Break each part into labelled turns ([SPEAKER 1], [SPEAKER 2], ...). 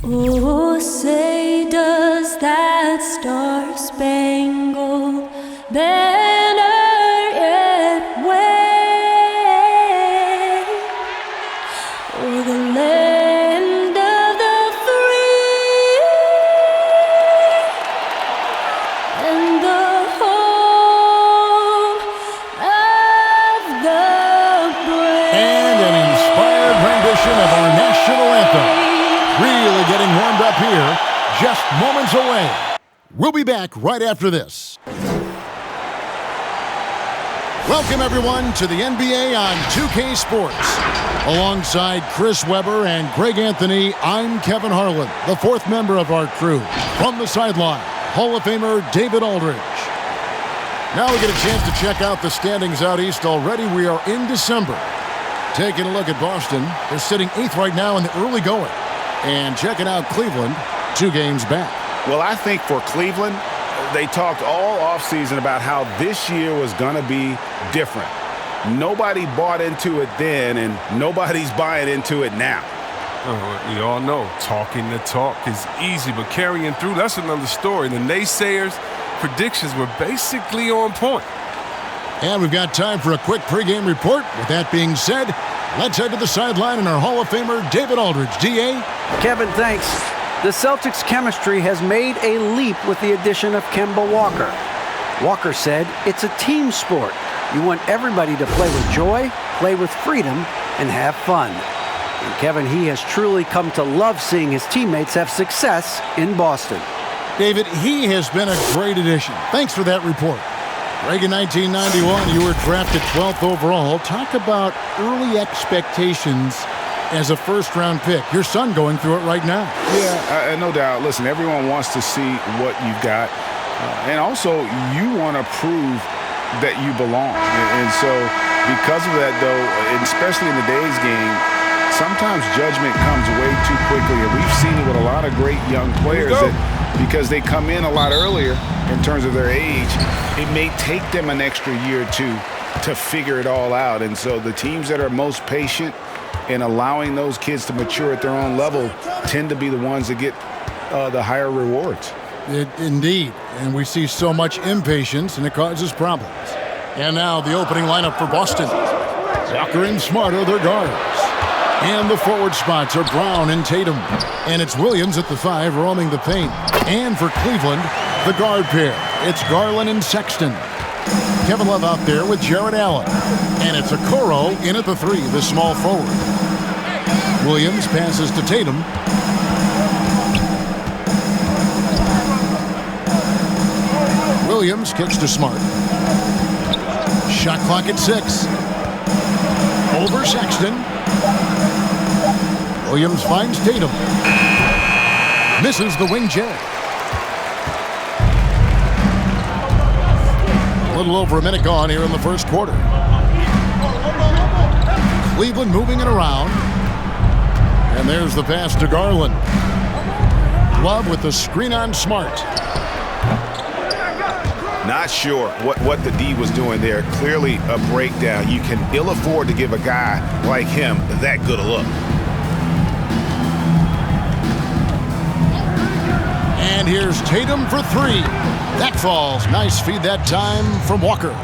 [SPEAKER 1] Oh, say does that star-spangled banner yet wave o'er the land of the free and the home of the brave.
[SPEAKER 2] And an inspired rendition of our national anthem. Really getting warmed up here, just moments away. We'll be back right after this. Welcome, everyone, to the NBA on 2K Sports. Alongside Chris Webber and Greg Anthony, I'm Kevin Harlan, the fourth member of our crew. From the sideline, Hall of Famer David Aldridge. Now we get a chance to check out the standings out east already. We are in December. Taking a look at Boston. They're sitting 8th right now in the early going. And checking out Cleveland, 2 games back.
[SPEAKER 3] Well, I think for Cleveland, they talked all offseason about how this year was going to be different. Nobody bought into it then, and nobody's buying into it now.
[SPEAKER 4] We all know talking the talk is easy, but carrying through, that's another story. The naysayers' predictions were basically on point.
[SPEAKER 2] And we've got time for a quick pregame report. With that being said, let's head to the sideline and our Hall of Famer, David Aldridge. D.A.?
[SPEAKER 5] Kevin, thanks. The Celtics' chemistry has made a leap with the addition of Kemba Walker. Walker said, it's a team sport. You want everybody to play with joy, play with freedom, and have fun. And Kevin, he has truly come to love seeing his teammates have success in Boston.
[SPEAKER 2] David, he has been a great addition. Thanks for that report. Greg, in 1991, you were drafted 12th overall. Talk about early expectations as a first-round pick. Your son going through it right now.
[SPEAKER 3] Yeah, no doubt. Listen, everyone wants to see what you've got. And also, you want to prove that you belong. And so, because of that, though, especially in today's game, sometimes judgment comes way too quickly. And we've seen it with a lot of great young players that because they come in a lot earlier in terms of their age, it may take them an extra year or two to figure it all out. And so the teams that are most patient in allowing those kids to mature at their own level tend to be the ones that get the higher rewards.
[SPEAKER 2] Indeed. And we see so much impatience, and it causes problems. And now the opening lineup for Boston. Walker and Smart are their guards. And the forward spots are Brown and Tatum. And it's Williams at the 5 roaming the paint. And for Cleveland, the guard pair. It's Garland and Sexton. Kevin Love out there with Jared Allen. And it's Okoro in at the 3, the small forward. Williams passes to Tatum. Williams kicks to Smart. Shot clock at 6. Over Sexton. Williams finds Tatum. Misses the wing J. A little over a minute gone here in the first quarter. Cleveland moving it around. And there's the pass to Garland. Love with the screen on Smart.
[SPEAKER 3] Not sure what the D was doing there. Clearly a breakdown. You can ill afford to give a guy like him that good a look.
[SPEAKER 2] And here's Tatum for 3. That falls. Nice feed that time from Walker.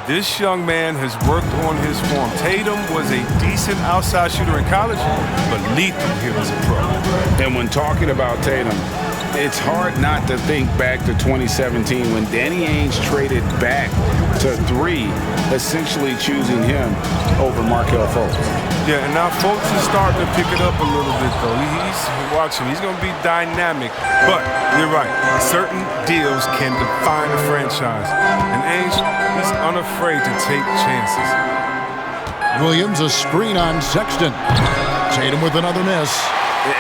[SPEAKER 4] This young man has worked on his form. Tatum was a decent outside shooter in college, but lethal here as a pro.
[SPEAKER 3] And when talking about Tatum, it's hard not to think back to 2017 when Danny Ainge traded back to 3, essentially choosing him over Markelle Fultz.
[SPEAKER 4] Yeah, and now Fultz is starting to pick it up a little bit, though. Watch him. He's going to be dynamic. But you're right. Certain deals can define a franchise. And Ainge, he's unafraid to take chances.
[SPEAKER 2] Williams, a screen on Sexton. Tatum with another miss.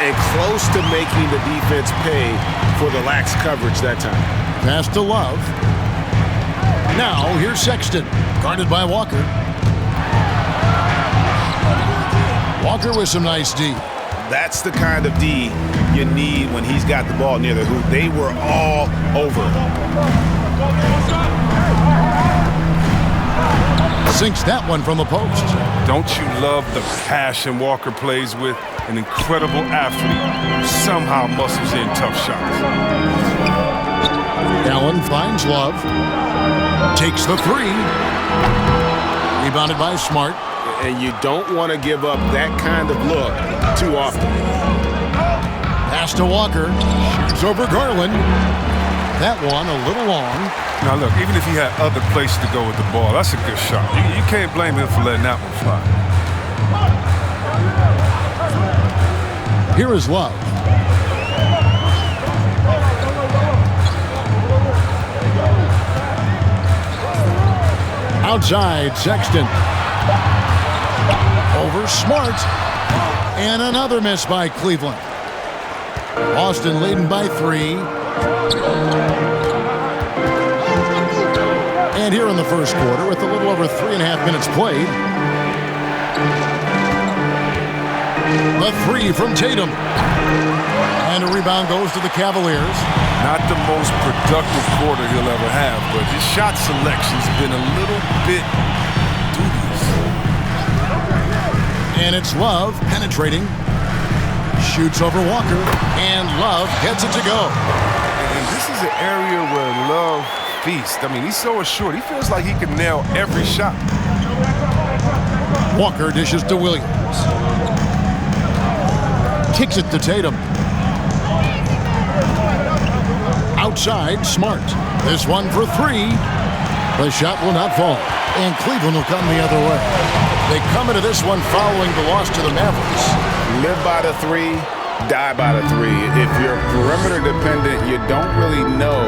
[SPEAKER 3] And close to making the defense pay for the lax coverage that time.
[SPEAKER 2] Pass to Love. Now, here's Sexton, guarded by Walker. Walker with some nice D.
[SPEAKER 3] That's the kind of D you need when he's got the ball near the hoop. They were all over.
[SPEAKER 2] Sinks that one from the post.
[SPEAKER 4] Don't you love the passion Walker plays with? An incredible athlete. Somehow muscles in tough shots.
[SPEAKER 2] Allen finds Love. Takes the three. Rebounded by Smart.
[SPEAKER 3] And you don't want to give up that kind of look too often.
[SPEAKER 2] Pass to Walker. Shoots over Garland. That one a little long.
[SPEAKER 4] Now look, even if he had other places to go with the ball, that's a good shot. You can't blame him for letting that one fly.
[SPEAKER 2] Here is Love. Outside, Sexton. Over Smart. And another miss by Cleveland. Boston leading by 3. And here in the first quarter, with a little over 3.5 minutes played, the three from Tatum. And a rebound goes to the Cavaliers.
[SPEAKER 4] Not the most productive quarter he'll ever have, but his shot selection's been a little bit dubious.
[SPEAKER 2] And it's Love penetrating. Shoots over Walker. And Love gets it to go.
[SPEAKER 4] And this is an area where Love feasts. I mean, he's so assured. He feels like he can nail every shot.
[SPEAKER 2] Walker dishes to Williams. Kicks it to Tatum. Outside, Smart. This one for 3. The shot will not fall. And Cleveland will come the other way. They come into this one following the loss to the Mavericks.
[SPEAKER 3] Live by the 3, die by the 3. If you're perimeter dependent, you don't really know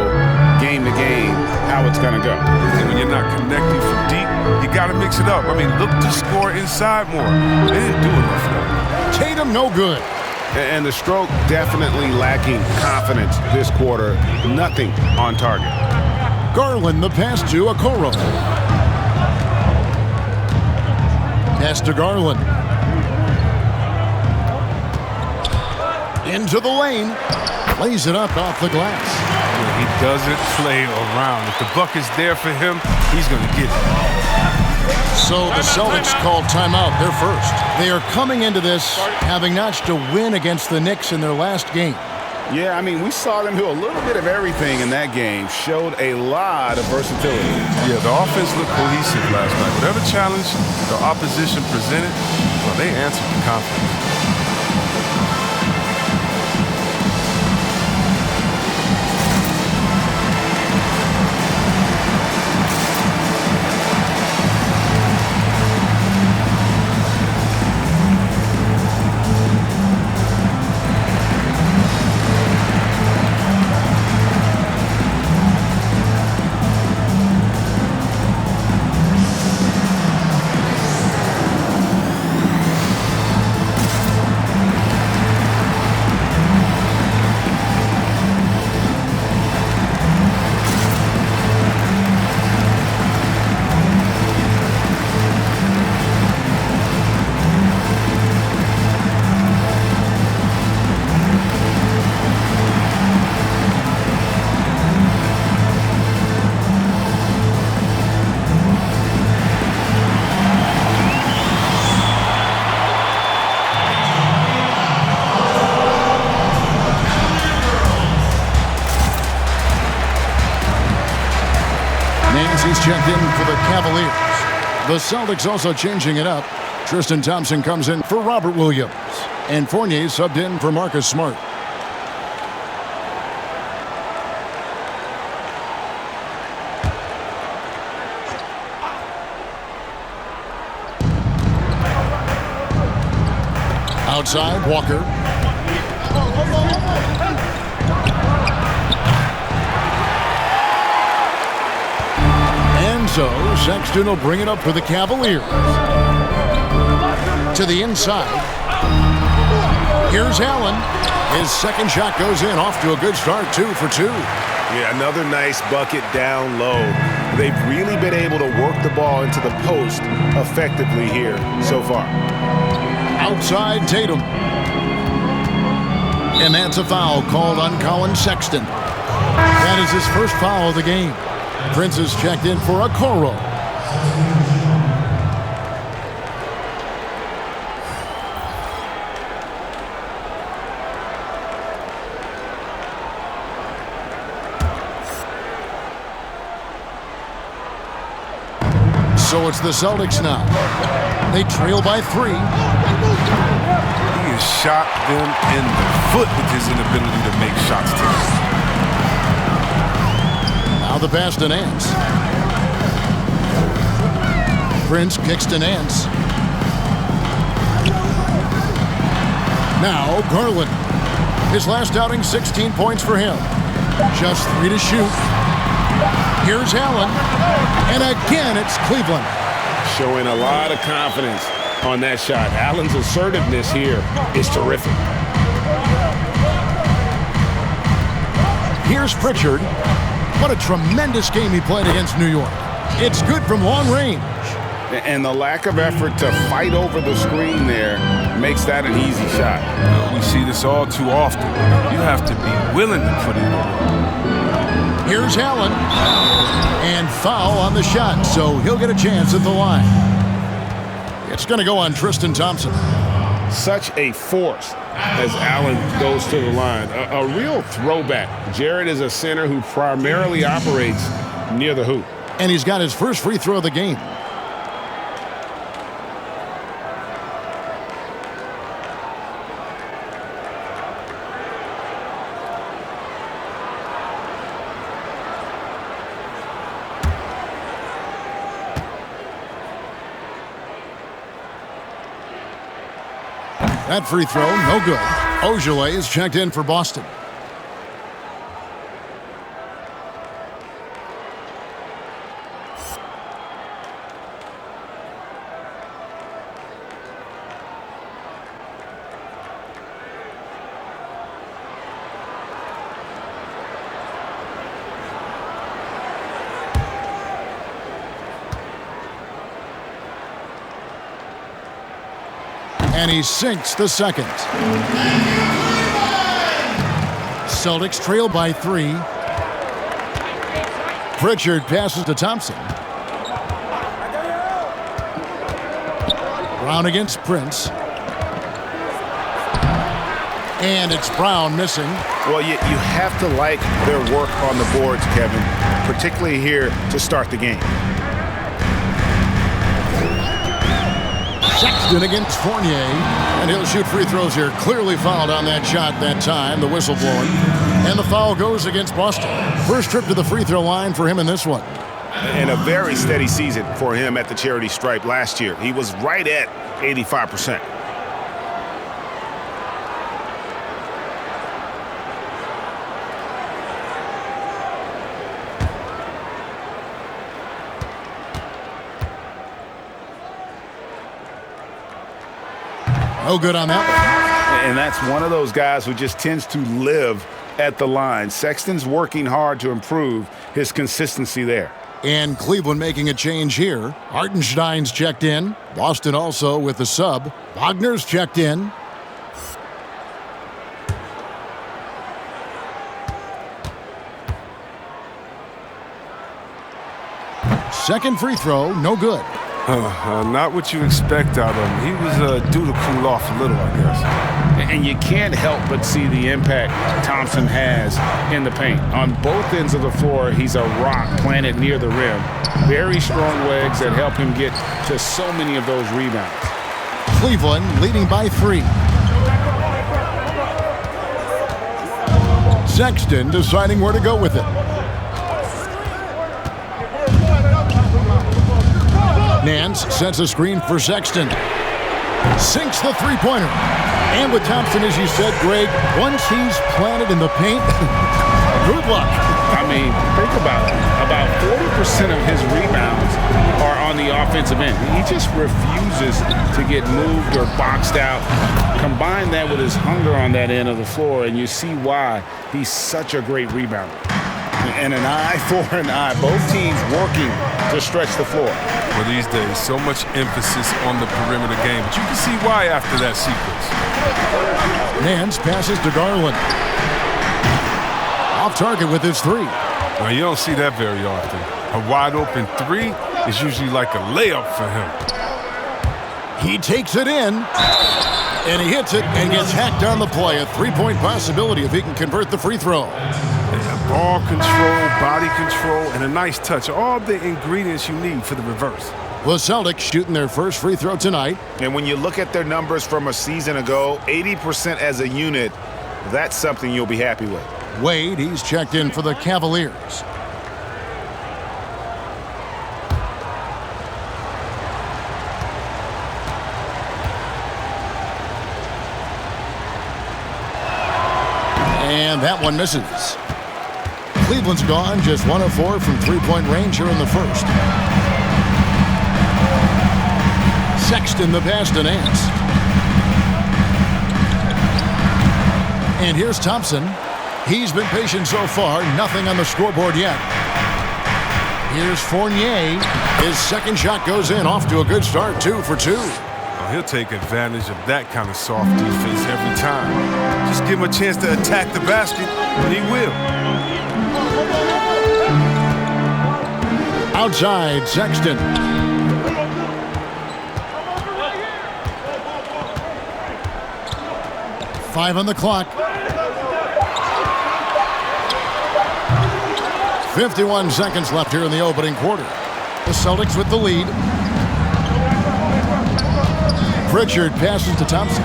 [SPEAKER 3] game to game how it's going to go.
[SPEAKER 4] And when you're not connecting from deep, you got to mix it up. I mean, look to score inside more. They didn't do enough of that.
[SPEAKER 2] Tatum, no good.
[SPEAKER 3] And the stroke definitely lacking confidence this quarter. Nothing on target.
[SPEAKER 2] Garland, the pass to Okoro. Pass to Garland. Into the lane. Lays it up off the glass.
[SPEAKER 4] He doesn't play around. If the bucket's there for him, he's going to get it.
[SPEAKER 2] So the Celtics called timeout. They're first. They are coming into this having notched a win against the Knicks in their last game.
[SPEAKER 3] Yeah, I mean, we saw them do a little bit of everything in that game. Showed a lot of versatility.
[SPEAKER 4] Yeah, the offense looked cohesive last night. Whatever challenge the opposition presented, well, they answered with confidence.
[SPEAKER 2] He's checked in for the Cavaliers. The Celtics also changing it up. Tristan Thompson comes in for Robert Williams. And Fournier subbed in for Marcus Smart. Outside, Walker. So Sexton will bring it up for the Cavaliers. To the inside. Here's Allen. His second shot goes in. Off to a good start. 2 for 2.
[SPEAKER 3] Yeah, another nice bucket down low. They've really been able to work the ball into the post effectively here so far.
[SPEAKER 2] Outside Tatum. And that's a foul called on Colin Sexton. That is his first foul of the game. Prince is checked in for Okoro. So it's the Celtics now. They trail by 3.
[SPEAKER 4] He has shot them in the foot with his inability to make shots today.
[SPEAKER 2] Now the pass to Nance. Prince kicks to Nance. Now Garland. His last outing, 16 points for him. Just 3 to shoot. Here's Allen. And again, it's Cleveland.
[SPEAKER 3] Showing a lot of confidence on that shot. Allen's assertiveness here is terrific.
[SPEAKER 2] Here's Pritchard. What a tremendous game he played against New York. It's good from long range.
[SPEAKER 3] And the lack of effort to fight over the screen there makes that an easy shot.
[SPEAKER 4] We see this all too often. You have to be willing to put it in.
[SPEAKER 2] Here's Allen. And foul on the shot, so he'll get a chance at the line. It's going to go on Tristan Thompson.
[SPEAKER 3] Such a force as Allen goes to the line. A real throwback. Jared is a center who primarily operates near the hoop.
[SPEAKER 2] And he's got his first free throw of the game. That free throw, no good. Ojale is checked in for Boston. And he sinks the second. Celtics trail by 3. Pritchard passes to Thompson. Brown against Prince. And it's Brown missing.
[SPEAKER 3] Well, you have to like their work on the boards, Kevin, particularly here to start the game.
[SPEAKER 2] Sexton against Fournier, and he'll shoot free throws here. Clearly fouled on that shot that time, the whistle blowing. And the foul goes against Boston. First trip to the free throw line for him in this one.
[SPEAKER 3] And a very steady season for him at the charity stripe last year. He was right at 85%.
[SPEAKER 2] No good on that one.
[SPEAKER 3] And that's one of those guys who just tends to live at the line. Sexton's working hard to improve his consistency there.
[SPEAKER 2] And Cleveland making a change here. Hartenstein's checked in. Boston also with the sub. Wagner's checked in. Second free throw, no good.
[SPEAKER 4] Not what you expect out of him. He was due to cool off a little, I guess.
[SPEAKER 3] And you can't help but see the impact Thompson has in the paint. On both ends of the floor, he's a rock planted near the rim. Very strong legs that help him get to so many of those rebounds.
[SPEAKER 2] Cleveland leading by 3. Sexton deciding where to go with it. Nance sets a screen for Sexton. Sinks the three-pointer. And with Thompson, as you said, Greg, once he's planted in the paint, good luck.
[SPEAKER 3] I mean, think about it. About 40% of his rebounds are on the offensive end. He just refuses to get moved or boxed out. Combine that with his hunger on that end of the floor, and you see why he's such a great rebounder. And an eye for an eye. Both teams working to stretch the floor.
[SPEAKER 4] Well, these days, so much emphasis on the perimeter game, but you can see why after that sequence.
[SPEAKER 2] Nance passes to Garland. Off target with his 3.
[SPEAKER 4] Now, you don't see that very often. A wide open 3 is usually like a layup for him.
[SPEAKER 2] He takes it in, and he hits it and gets hacked on the play. A 3-point possibility if he can convert the free throw.
[SPEAKER 4] Ball control, body control, and a nice touch. All the ingredients you need for the reverse.
[SPEAKER 2] The Celtics shooting their first free throw tonight.
[SPEAKER 3] And when you look at their numbers from a season ago, 80% as a unit, that's something you'll be happy with.
[SPEAKER 2] Wade, he's checked in for the Cavaliers. And that one misses. Cleveland's gone just 1 of 4 from three-point range here in the first. Sexton the pass to Nance. And here's Thompson. He's been patient so far. Nothing on the scoreboard yet. Here's Fournier. His second shot goes in. Off to a good start. 2 for 2.
[SPEAKER 4] Oh, he'll take advantage of that kind of soft defense every time. Just give him a chance to attack the basket, and he will.
[SPEAKER 2] Outside, Sexton. Five on the clock. 51 seconds left here in the opening quarter. The Celtics with the lead. Pritchard passes to Thompson.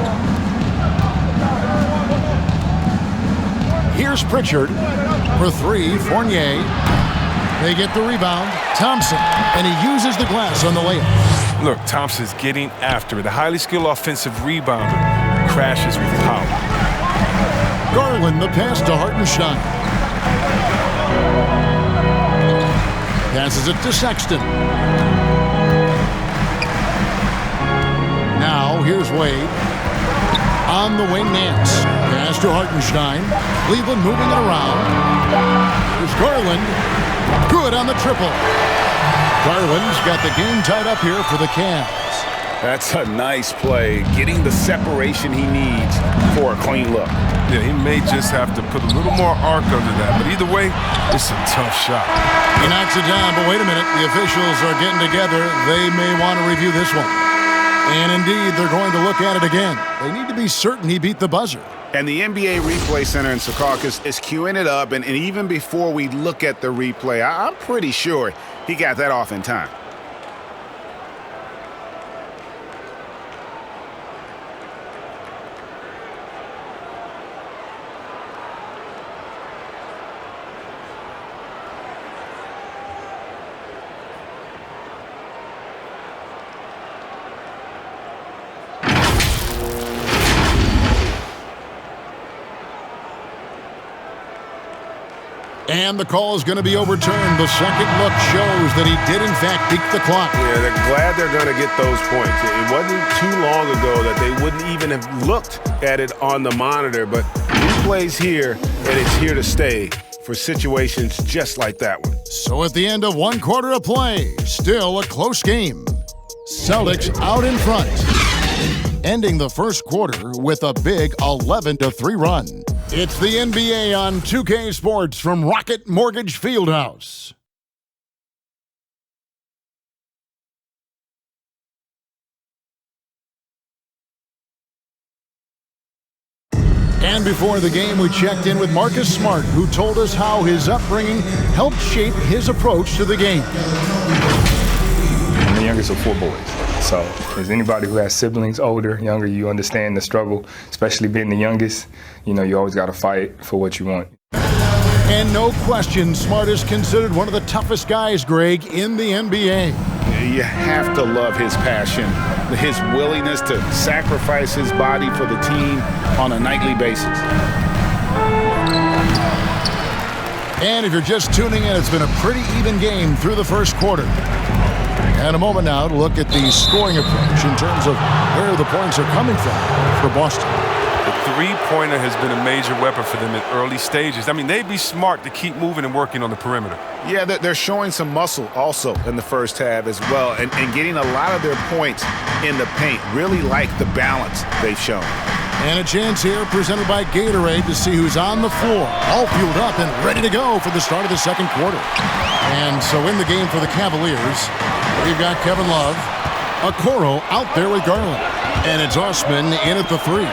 [SPEAKER 2] Here's Pritchard for 3. Fournier. They get the rebound. Thompson, and he uses the glass on the layup.
[SPEAKER 4] Look, Thompson's getting after it. A highly skilled offensive rebounder crashes with power.
[SPEAKER 2] Garland, the pass to Hartenstein. Passes it to Sexton. Now, here's Wade. On the wing, Nance. Pass to Hartenstein. Cleveland moving it around. Here's Garland. Good on the triple. Garland's got the game tied up here for the Cavs.
[SPEAKER 3] That's a nice play, getting the separation he needs for a clean look.
[SPEAKER 4] Yeah, he may just have to put a little more arc under that, but either way, it's a tough shot.
[SPEAKER 2] He knocks it down, but wait a minute. The officials are getting together. They may want to review this one. And indeed, they're going to look at it again. They need to be certain he beat the buzzer.
[SPEAKER 3] And the NBA Replay Center in Secaucus is queuing it up, and even before we look at the replay, I'm pretty sure he got that off in time.
[SPEAKER 2] And the call is going to be overturned. The second look shows that he did, in fact, beat the clock.
[SPEAKER 6] Yeah, they're glad they're going to get those points. It wasn't too long ago that they wouldn't even have looked at it on the monitor, but replay's here, and it's here to stay for situations just like that one.
[SPEAKER 2] So at the end of 1 quarter of play, still a close game. Celtics out in front, ending the first quarter with a big 11-3 run. It's the NBA on 2K Sports from Rocket Mortgage Fieldhouse. And before the game, we checked in with Marcus Smart, who told us how his upbringing helped shape his approach to the game.
[SPEAKER 7] I'm the youngest of 4 boys. So as anybody who has siblings, older, younger, you understand the struggle, especially being the youngest. You know, you always got to fight for what you want.
[SPEAKER 2] And no question, Smart is considered one of the toughest guys, Greg, in the NBA.
[SPEAKER 3] You have to love his passion, his willingness to sacrifice his body for the team on a nightly basis.
[SPEAKER 2] And if you're just tuning in, it's been a pretty even game through the first quarter. And a moment now to look at the scoring approach in terms of where the points are coming from for Boston.
[SPEAKER 4] The three-pointer has been a major weapon for them in early stages. I mean, they'd be smart to keep moving and working on the perimeter.
[SPEAKER 3] Yeah, they're showing some muscle also in the first half as well, and getting a lot of their points in the paint. Really like the balance they've shown.
[SPEAKER 2] And a chance here presented by Gatorade to see who's on the floor, all fueled up and ready to go for the start of the second quarter. And so in the game for the Cavaliers, we've got Kevin Love, Okoro out there with Garland, and it's Osman in at the 3.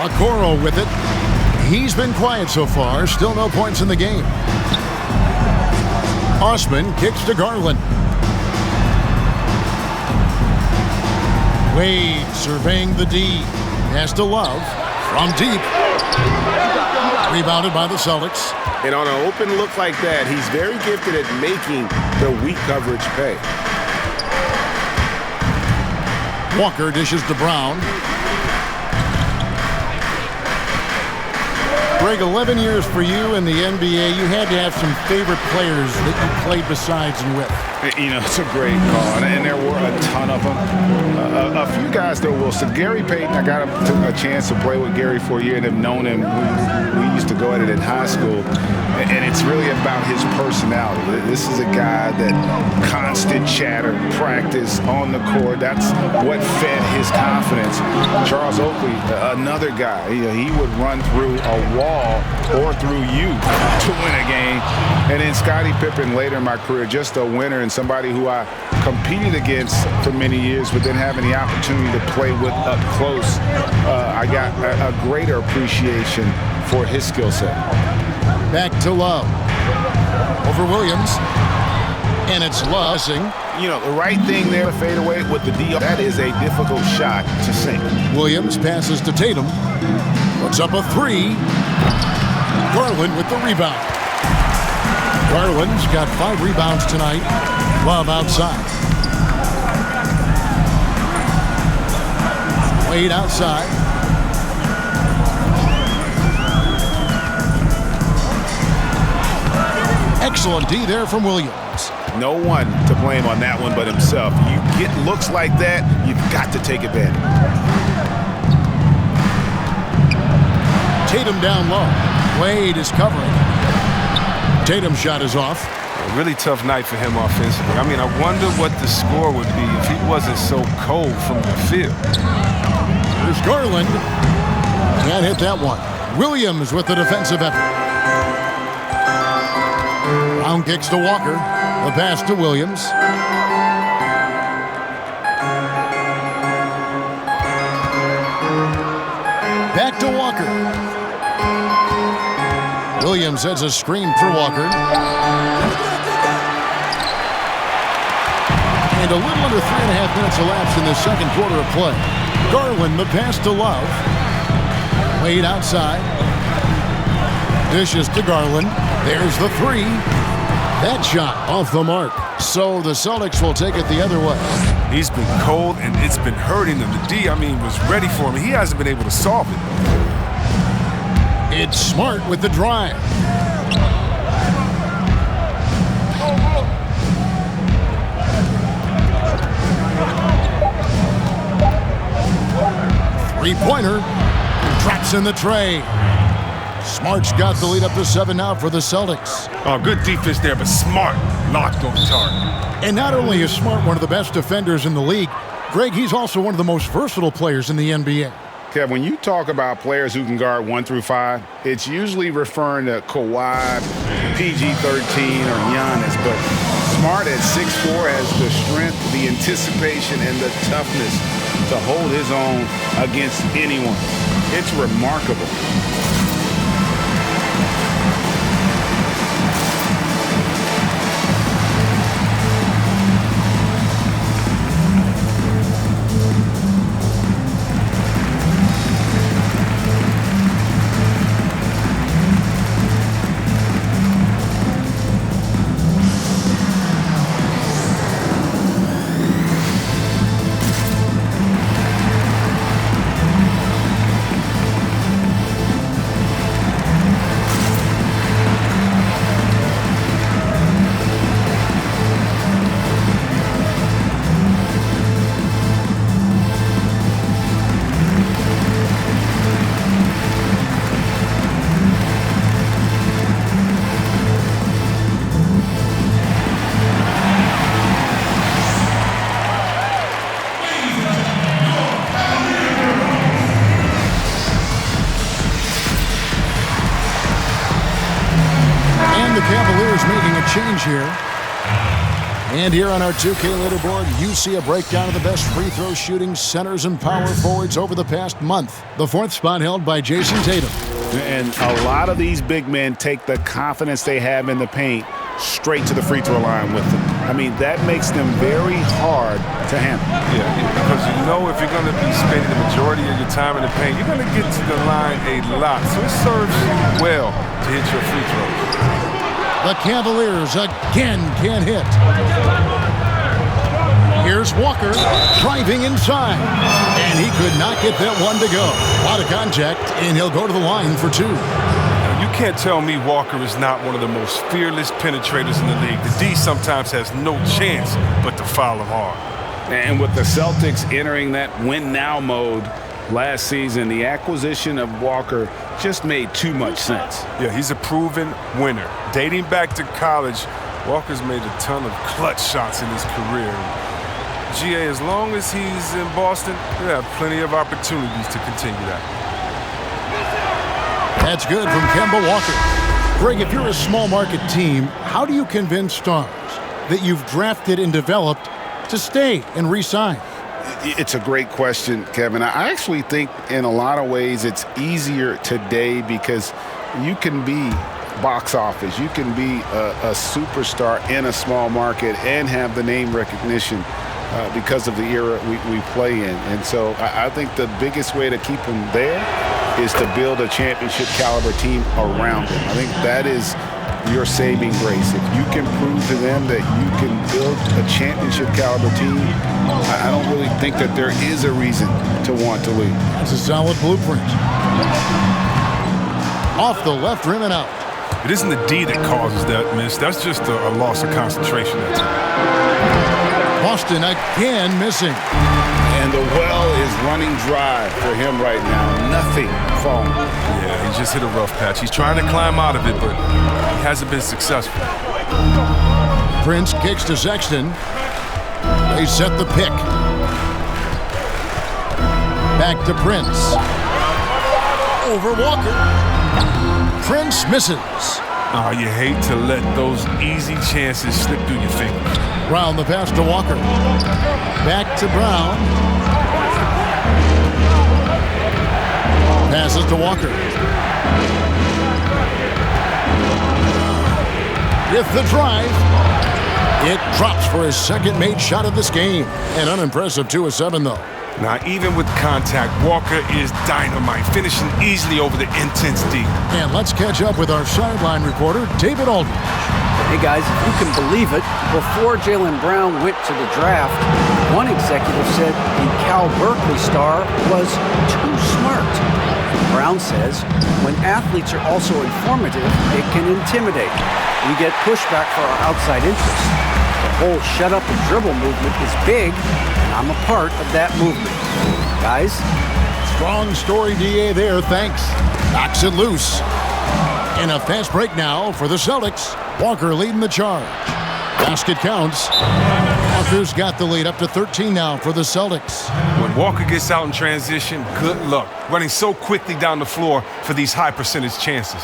[SPEAKER 2] Okoro with it. He's been quiet so far. Still no points in the game. Osman kicks to Garland. Wade surveying the D. Pass to Love from deep. Rebounded by the Celtics.
[SPEAKER 3] And on an open look like that, he's very gifted at making the weak coverage pay.
[SPEAKER 2] Walker dishes to Brown. Greg, 11 years for you in the NBA. You had to have some favorite players that you played besides and with.
[SPEAKER 3] You know, it's a great call, and there were a ton of them. A few guys, though, Wilson. Gary Payton, I got a chance to play with Gary for a year and have known him. We used to go at it in high school, and it's really about his personality. This is a guy that constant chatter, practice on the court. That's what fed his confidence. Charles Oakley, another guy. He would run through a wall or through you to win a game. And then Scottie Pippen later in my career, just a winner and somebody who I competed against for many years, but then having the opportunity to play with up close, I got a greater appreciation for his skill set.
[SPEAKER 2] Back to Love. Over Williams. And it's Love.
[SPEAKER 3] You know, the right thing there, fade away with the D. That is a difficult shot to sink.
[SPEAKER 2] Williams passes to Tatum. Puts up a three. Garland with the rebound. Garland's got 5 rebounds tonight. Love outside. Wade outside. Excellent D there from Williams.
[SPEAKER 3] No one to blame on that one but himself. You get looks like that, you've got to take advantage.
[SPEAKER 2] Tatum down low. Wade is covering. Tatum's shot is off.
[SPEAKER 4] A really tough night for him offensively. I mean, I wonder what the score would be if he wasn't so cold from the field.
[SPEAKER 2] There's Garland. Can't hit that one. Williams with the defensive effort. Brown kicks to Walker. The pass to Williams. Back to Walker. Williams sets a screen for Walker. And a little under 3.5 minutes elapsed in the second quarter of play. Garland, the pass to Love. Wade outside. Dishes to Garland. There's the three. That shot off the mark. So the Celtics will take it the other way.
[SPEAKER 4] He's been cold, and it's been hurting him. The D, was ready for him. He hasn't been able to solve it.
[SPEAKER 2] It's Smart with the drive. Three-pointer. Traps in the tray. Smart's got the lead up to 7 now for the Celtics.
[SPEAKER 4] Oh, good defense there, but Smart locked on target.
[SPEAKER 2] And not only is Smart one of the best defenders in the league, Greg, he's also one of the most versatile players in the NBA.
[SPEAKER 3] Kev, when you talk about players who can guard 1 through 5, it's usually referring to Kawhi, PG-13, or Giannis. But Smart at 6'4" has the strength, the anticipation, and the toughness to hold his own against anyone. It's remarkable.
[SPEAKER 2] The Cavaliers making a change here. And here on our 2K leaderboard, you see a breakdown of the best free throw shooting centers and power forwards over the past month. The 4th spot held by Jason Tatum.
[SPEAKER 3] And a lot of these big men take the confidence they have in the paint straight to the free throw line with them. I mean, that makes them very hard to handle.
[SPEAKER 4] Yeah, because you know if you're going to be spending the majority of your time in the paint, you're going to get to the line a lot. So it serves you well to hit your free throws.
[SPEAKER 2] The Cavaliers again can't hit. Here's Walker driving inside, and he could not get that one to go. A lot of contact, and he'll go to the line for two.
[SPEAKER 4] You can't tell me Walker is not one of the most fearless penetrators in the league. The D sometimes has no chance but to foul him hard.
[SPEAKER 3] And with the Celtics entering that win-now mode last season, the acquisition of Walker just made too much sense.
[SPEAKER 4] Yeah, he's a proven winner. Dating back to college, Walker's made a ton of clutch shots in his career. GA, as long as he's in Boston, we have plenty of opportunities to continue that.
[SPEAKER 2] That's good from Kemba Walker. Greg, if you're a small market team, how do you convince stars that you've drafted and developed to stay and re-sign?
[SPEAKER 3] It's a great question, Kevin. I actually think in a lot of ways it's easier today because you can be box office. You can be a superstar in a small market and have the name recognition because of the era we play in. And so I think the biggest way to keep them there is to build a championship caliber team around them. I think that is your saving grace. If you can prove to them that you can build a championship caliber team, I don't really think that there is a reason to want to leave.
[SPEAKER 2] It's a solid blueprint. Off the left rim and out.
[SPEAKER 4] It isn't the D that causes that miss. That's just a loss of concentration. That's it.
[SPEAKER 2] Boston again missing.
[SPEAKER 3] And the well is running dry for him right now. Nothing falling.
[SPEAKER 4] Yeah, he just hit a rough patch. He's trying to climb out of it, but he hasn't been successful.
[SPEAKER 2] Prince kicks to Sexton. They set the pick. Back to Prince. Over Walker. Prince misses.
[SPEAKER 4] Oh, you hate to let those easy chances slip through your fingers.
[SPEAKER 2] Brown the pass to Walker. Back to Brown. Passes to Walker. With the drive. It drops for his second made shot of this game. An unimpressive 2 of 7, though.
[SPEAKER 4] Now, even with contact, Walker is dynamite, finishing easily over the intense D.
[SPEAKER 2] And let's catch up with our sideline reporter, David Aldridge.
[SPEAKER 5] Hey guys, if you can believe it, before Jaylen Brown went to the draft, one executive said the Cal Berkeley star was too smart. Brown says, when athletes are also informative, it can intimidate. We get pushback for our outside interests. The whole shut up and dribble movement is big, and I'm a part of that movement. Guys?
[SPEAKER 2] Strong story, DA, there, thanks. Knocks it loose. And a fast break now for the Celtics. Walker leading the charge. Basket counts. Walker's got the lead up to 13 now for the Celtics.
[SPEAKER 4] When Walker gets out in transition, good luck. Running so quickly down the floor for these high percentage chances.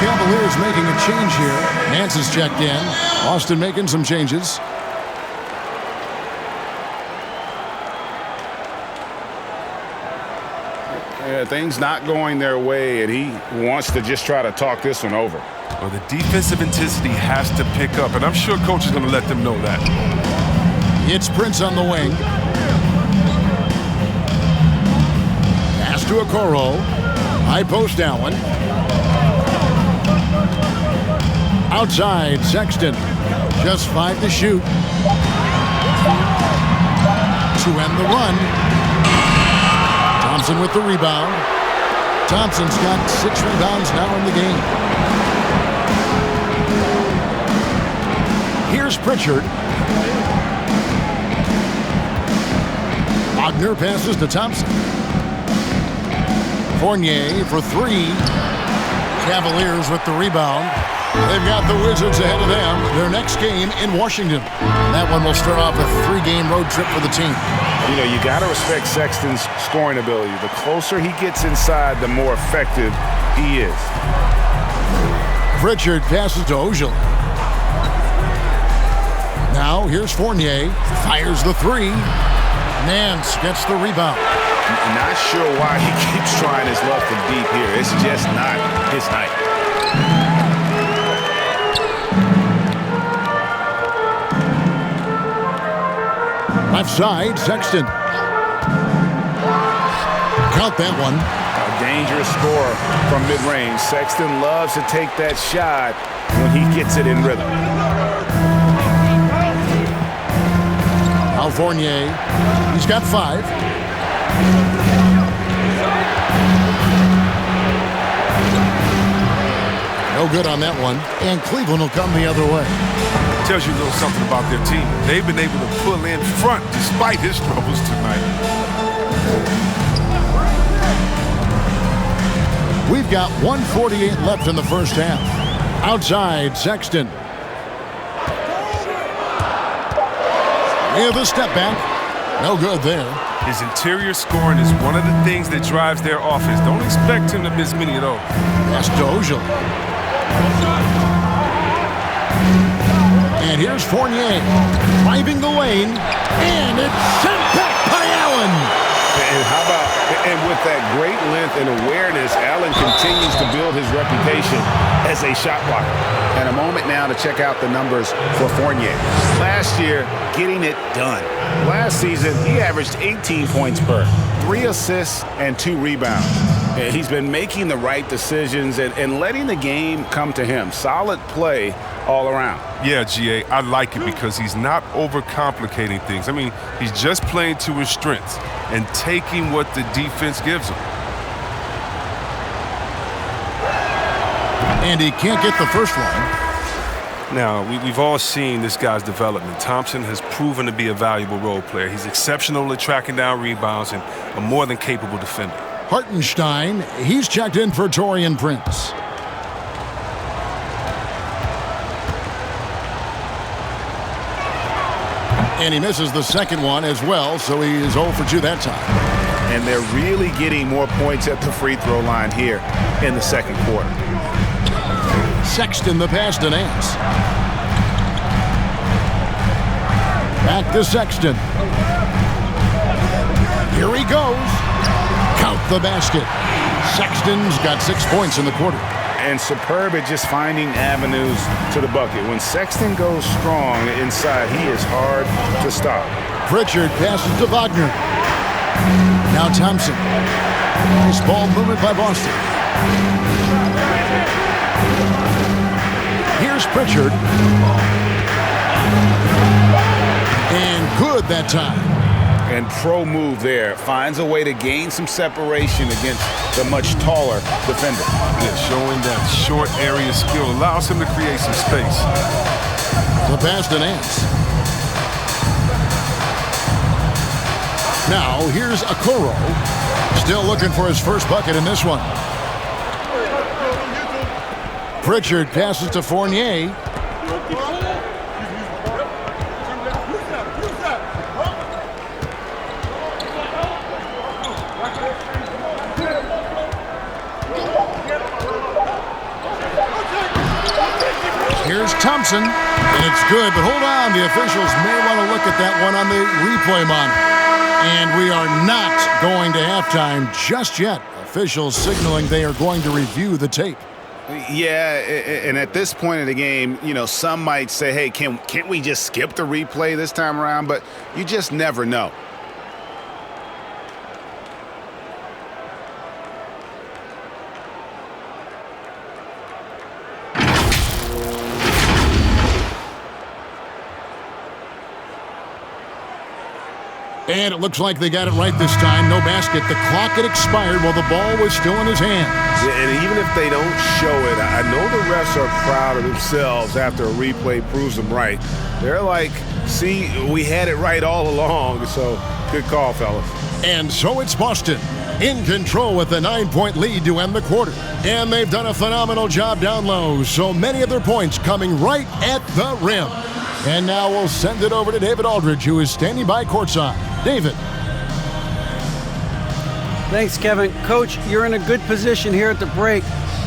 [SPEAKER 2] Cavaliers making a change here. Nance is checked in. Austin making some changes.
[SPEAKER 3] things not going their way, and he wants to just try to talk this one over.
[SPEAKER 4] Well, the defensive intensity has to pick up, and I'm sure coach is going to let them know that.
[SPEAKER 2] It's Prince on the wing. Pass to Okoro. High post Allen. Outside, Sexton. Just 5 to shoot. To end the run. Thompson with the rebound. Thompson's got 6 rebounds now in the game. Here's Pritchard. Wagner passes to Thompson. Fournier for 3. Cavaliers with the rebound. They've got the Wizards ahead of them. Their next game in Washington. That one will start off a 3-game road trip for the team.
[SPEAKER 3] You know, you got to respect Sexton's scoring ability. The closer he gets inside, the more effective he is.
[SPEAKER 2] Pritchard passes to Ojala. Now here's Fournier. Fires the 3. Nance gets the rebound.
[SPEAKER 3] Not sure why he keeps trying his luck from deep here. It's just not his night.
[SPEAKER 2] Left side, Sexton. Count that one.
[SPEAKER 3] A dangerous score from mid-range. Sexton loves to take that shot when he gets it in rhythm.
[SPEAKER 2] Now Fournier. He's got 5. No good on that one. And Cleveland will come the other way.
[SPEAKER 4] Tells you a little something about their team. They've been able to pull in front despite his troubles tonight.
[SPEAKER 2] We've got 1:48 left in the first half. Outside, Sexton. With a step back. No good there.
[SPEAKER 4] His interior scoring is one of the things that drives their offense. Don't expect him to miss many of those.
[SPEAKER 2] That's Ojala. And here's Fournier driving the lane, and it's sent back by Allen.
[SPEAKER 3] And how about, and with that great length and awareness, Allen continues to build his reputation as a shot blocker. And a moment now to check out the numbers for Fournier. Last year, getting it done. Last season, he averaged 18 points per, 3 assists and 2 rebounds. And he's been making the right decisions and letting the game come to him. Solid play all around.
[SPEAKER 4] Yeah, GA, I like it because he's not overcomplicating things. I mean, he's just playing to his strengths and taking what the defense gives him.
[SPEAKER 2] And he can't get the first one.
[SPEAKER 4] Now, we've all seen this guy's development. Thompson has proven to be a valuable role player. He's exceptional at tracking down rebounds and a more than capable defender.
[SPEAKER 2] Hartenstein, he's checked in for Taurean Prince. And he misses the second one as well, so he is 0 for 2 that time.
[SPEAKER 3] And they're really getting more points at the free throw line here in the second quarter.
[SPEAKER 2] Sexton the pass to Nance. Back to Sexton. Here he goes. Count the basket. Sexton's got 6 points in the quarter.
[SPEAKER 3] And superb at just finding avenues to the bucket. When Sexton goes strong inside, he is hard to stop.
[SPEAKER 2] Pritchard passes to Wagner. Now Thompson. Nice ball movement by Boston. Here's Pritchard. And good that time.
[SPEAKER 3] And pro move there. Finds a way to gain some separation against the much taller defender.
[SPEAKER 4] Yeah, showing that short area skill allows him to create some space.
[SPEAKER 2] The pass to Nance. Now here's Okoro. Still looking for his first bucket in this one. Pritchard passes to Fournier. Here's Thompson, and it's good, but hold on. The officials may want to look at that one on the replay monitor. And we are not going to have halftime just yet. Officials signaling they are going to review the tape.
[SPEAKER 3] Yeah, and at this point in the game, you know, some might say, hey, can't we just skip the replay this time around? But you just never know.
[SPEAKER 2] And it looks like they got it right this time. No basket. The clock had expired while the ball was still in his hands.
[SPEAKER 6] Yeah, and even if they don't show it, I know the refs are proud of themselves after a replay proves them right. They're like, see, we had it right all along. So good call, fellas.
[SPEAKER 2] And so it's Boston in control with a 9-point lead to end the quarter. And they've done a phenomenal job down low. So many of their points coming right at the rim. And now we'll send it over to David Aldridge, who is standing by courtside. David.
[SPEAKER 5] Thanks, Kevin. Coach, you're in a good position here at the break.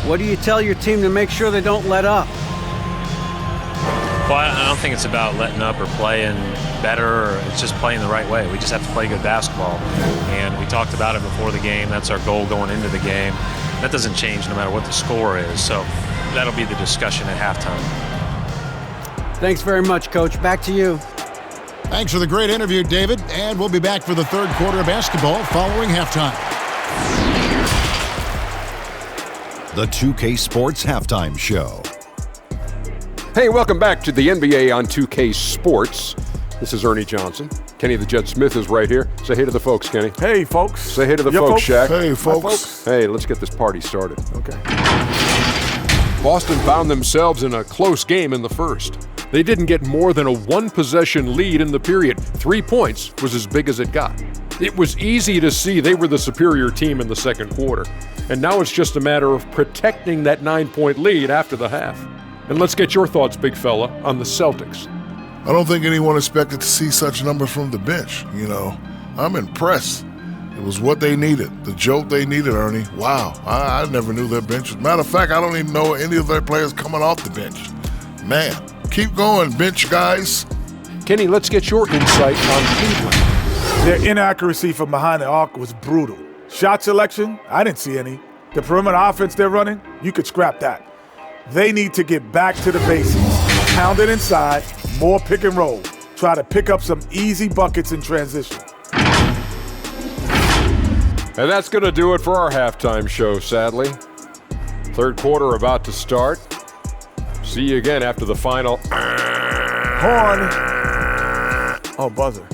[SPEAKER 5] What do you tell your team to make sure they don't let up?
[SPEAKER 8] Well, I don't think it's about letting up or playing better. Or it's just playing the right way. We just have to play good basketball. And we talked about it before the game. That's our goal going into the game. That doesn't change no matter what the score is. So that'll be the discussion at halftime.
[SPEAKER 5] Thanks very much, Coach. Back to you.
[SPEAKER 2] Thanks for the great interview, David. And we'll be back for the third quarter of basketball following halftime.
[SPEAKER 9] The 2K Sports Halftime Show.
[SPEAKER 10] Hey, welcome back to the NBA on 2K Sports. This is Ernie Johnson. Kenny the Jet Smith is right here. Say hey to the folks, Kenny.
[SPEAKER 11] Hey, folks.
[SPEAKER 10] Say hey to the folks, Shaq.
[SPEAKER 11] Hey, folks.
[SPEAKER 10] Hey, let's get this party started.
[SPEAKER 11] Okay.
[SPEAKER 10] Boston found themselves in a close game in the first. They didn't get more than a one-possession lead in the period. 3 points was as big as it got. It was easy to see they were the superior team in the second quarter. And now it's just a matter of protecting that 9-point lead after the half. And let's get your thoughts, big fella, on the Celtics.
[SPEAKER 12] I don't think anyone expected to see such numbers from the bench, you know. I'm impressed. It was what they needed, the jolt they needed, Ernie. Wow, I never knew their bench. Matter of fact, I don't even know any of their players coming off the bench. Man, keep going, bench guys.
[SPEAKER 10] Kenny, let's get your insight on Cleveland.
[SPEAKER 11] Their inaccuracy from behind the arc was brutal. Shot selection, I didn't see any. The perimeter offense they're running, you could scrap that. They need to get back to the basics. Pound it inside, more pick and roll. Try to pick up some easy buckets in transition.
[SPEAKER 10] And that's going to do it for our halftime show, sadly. Third quarter about to start. See you again after the final.
[SPEAKER 11] Horn. Oh, buzzer.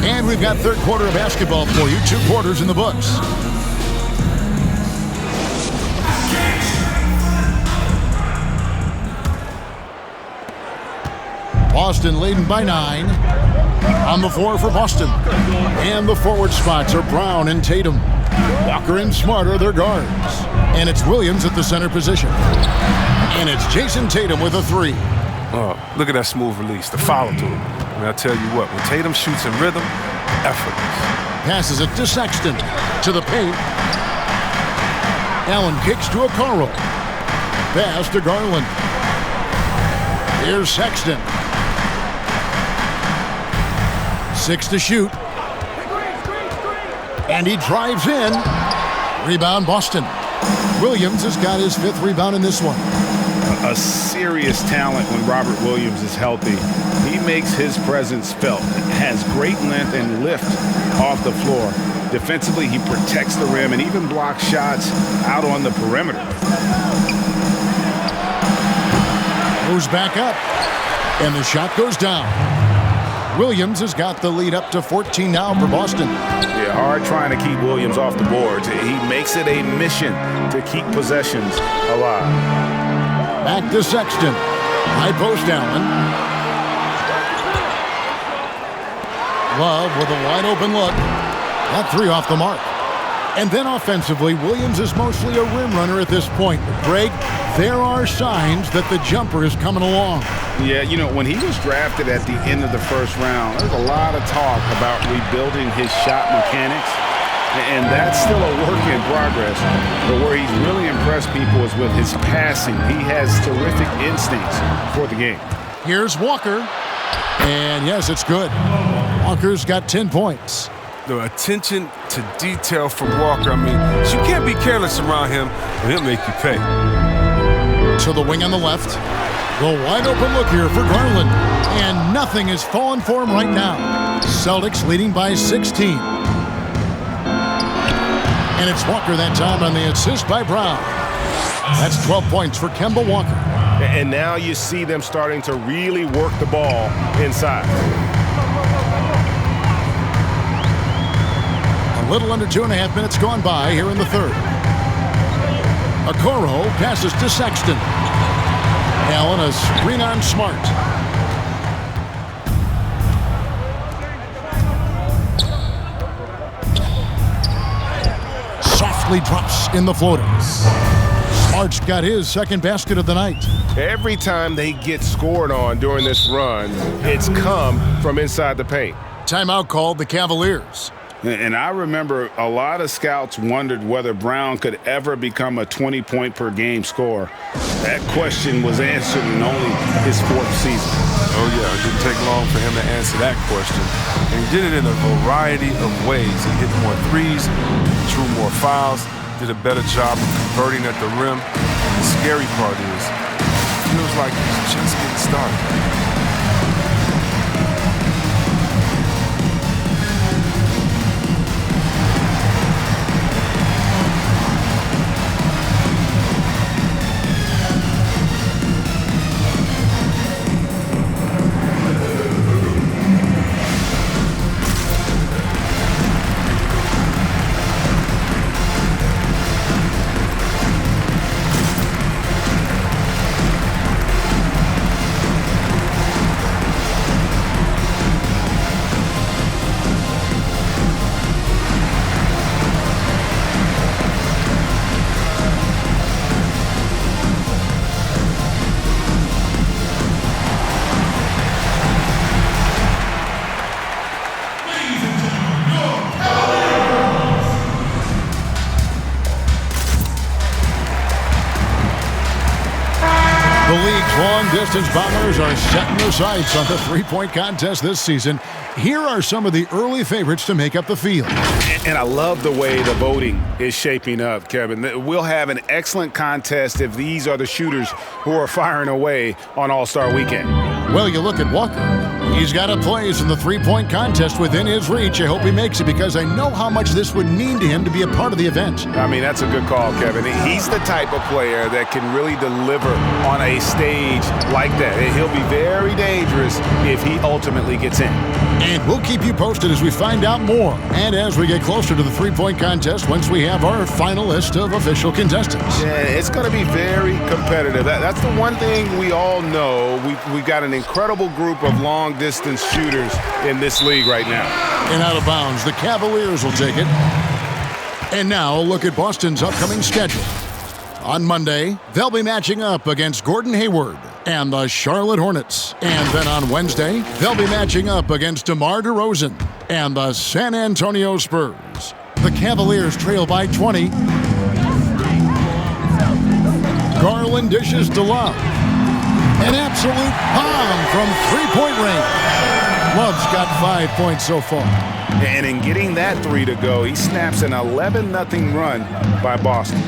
[SPEAKER 2] And we've got third quarter of basketball for you. 2 quarters in the books. Boston leading by 9. On the floor for Boston. And the forward spots are Brown and Tatum. Walker and Smart are their guards. And it's Williams at the center position. And it's Jason Tatum with a 3.
[SPEAKER 4] Oh, look at that smooth release, the follow through. I mean, I'll tell you what, when Tatum shoots in rhythm, effortless.
[SPEAKER 2] Passes it to Sexton. To the paint. Allen kicks to Okoro. Pass to Garland. Here's Sexton. 6 to shoot. And he drives in. Rebound Boston. Williams has got his 5th rebound in this one.
[SPEAKER 3] A serious talent when Robert Williams is healthy. He makes his presence felt. Has great length and lift off the floor. Defensively, he protects the rim and even blocks shots out on the perimeter.
[SPEAKER 2] Moves back up. And the shot goes down. Williams has got the lead up to 14 now for Boston.
[SPEAKER 3] Yeah, hard trying to keep Williams off the boards. He makes it a mission to keep possessions alive.
[SPEAKER 2] Back to Sexton. High post Allen. Love with a wide open look. That 3 off the mark. And then offensively, Williams is mostly a rim runner at this point. Greg, there are signs that the jumper is coming along.
[SPEAKER 3] Yeah, you know, when he was drafted at the end of the first round, there's a lot of talk about rebuilding his shot mechanics. And that's still a work in progress. But where he's really impressed impress people is with his passing. He has terrific instincts for the game.
[SPEAKER 2] Here's Walker. And yes, it's good. Walker's got 10 points.
[SPEAKER 4] The attention to detail from Walker, I mean, you can't be careless around him, and he'll make you pay.
[SPEAKER 2] To the wing on the left. The wide open look here for Garland. And nothing is falling for him right now. Celtics leading by 16. And it's Walker that time on the assist by Brown. That's 12 points for Kemba Walker.
[SPEAKER 6] And now you see them starting to really work the ball inside.
[SPEAKER 2] A little under 2.5 minutes gone by here in the third. Okoro passes to Sexton. Allen, a screen on Smart. Softly drops in the floater. Smart's got his second basket of the night.
[SPEAKER 6] Every time they get scored on during this run, it's come from inside the paint.
[SPEAKER 2] Timeout called the Cavaliers.
[SPEAKER 3] And I remember a lot of scouts wondered whether Brown could ever become a 20-point-per-game scorer. That question was answered in only his fourth season.
[SPEAKER 4] Oh, yeah, it didn't take long for him to answer that question. And he did it in a variety of ways. He hit more threes, drew more fouls, did a better job of converting at the rim. And the scary part is, it feels like he's just getting started.
[SPEAKER 2] The league's long-distance bombers are setting their sights on the three-point contest this season. Here are some of the early favorites to make up the field.
[SPEAKER 3] And I love the way the voting is shaping up, Kevin. We'll have an excellent contest if these are the shooters who are firing away on All-Star Weekend.
[SPEAKER 2] Well, you look at Walker. He's got a place in the three-point contest within his reach. I hope he makes it because I know how much this would mean to him to be a part of the event.
[SPEAKER 3] I mean, that's a good call, Kevin. He's the type of player that can really deliver on a stage like that. He'll be very dangerous if he ultimately gets in.
[SPEAKER 2] And we'll keep you posted as we find out more and as we get closer to the three-point contest once we have our final list of official contestants.
[SPEAKER 3] Yeah, it's going to be very competitive. That's the one thing we all know. We've got an incredible group of long-distance shooters in this league right now.
[SPEAKER 2] And out of bounds, the Cavaliers will take it. And now, a look at Boston's upcoming schedule. On Monday, they'll be matching up against Gordon Hayward and the Charlotte Hornets. And then on Wednesday, they'll be matching up against DeMar DeRozan and the San Antonio Spurs. The Cavaliers trail by 20. Garland dishes to Love. An absolute bomb from three-point range. Love's got 5 points so far.
[SPEAKER 3] And in getting that three to go, he snaps an 11-0 run by Boston.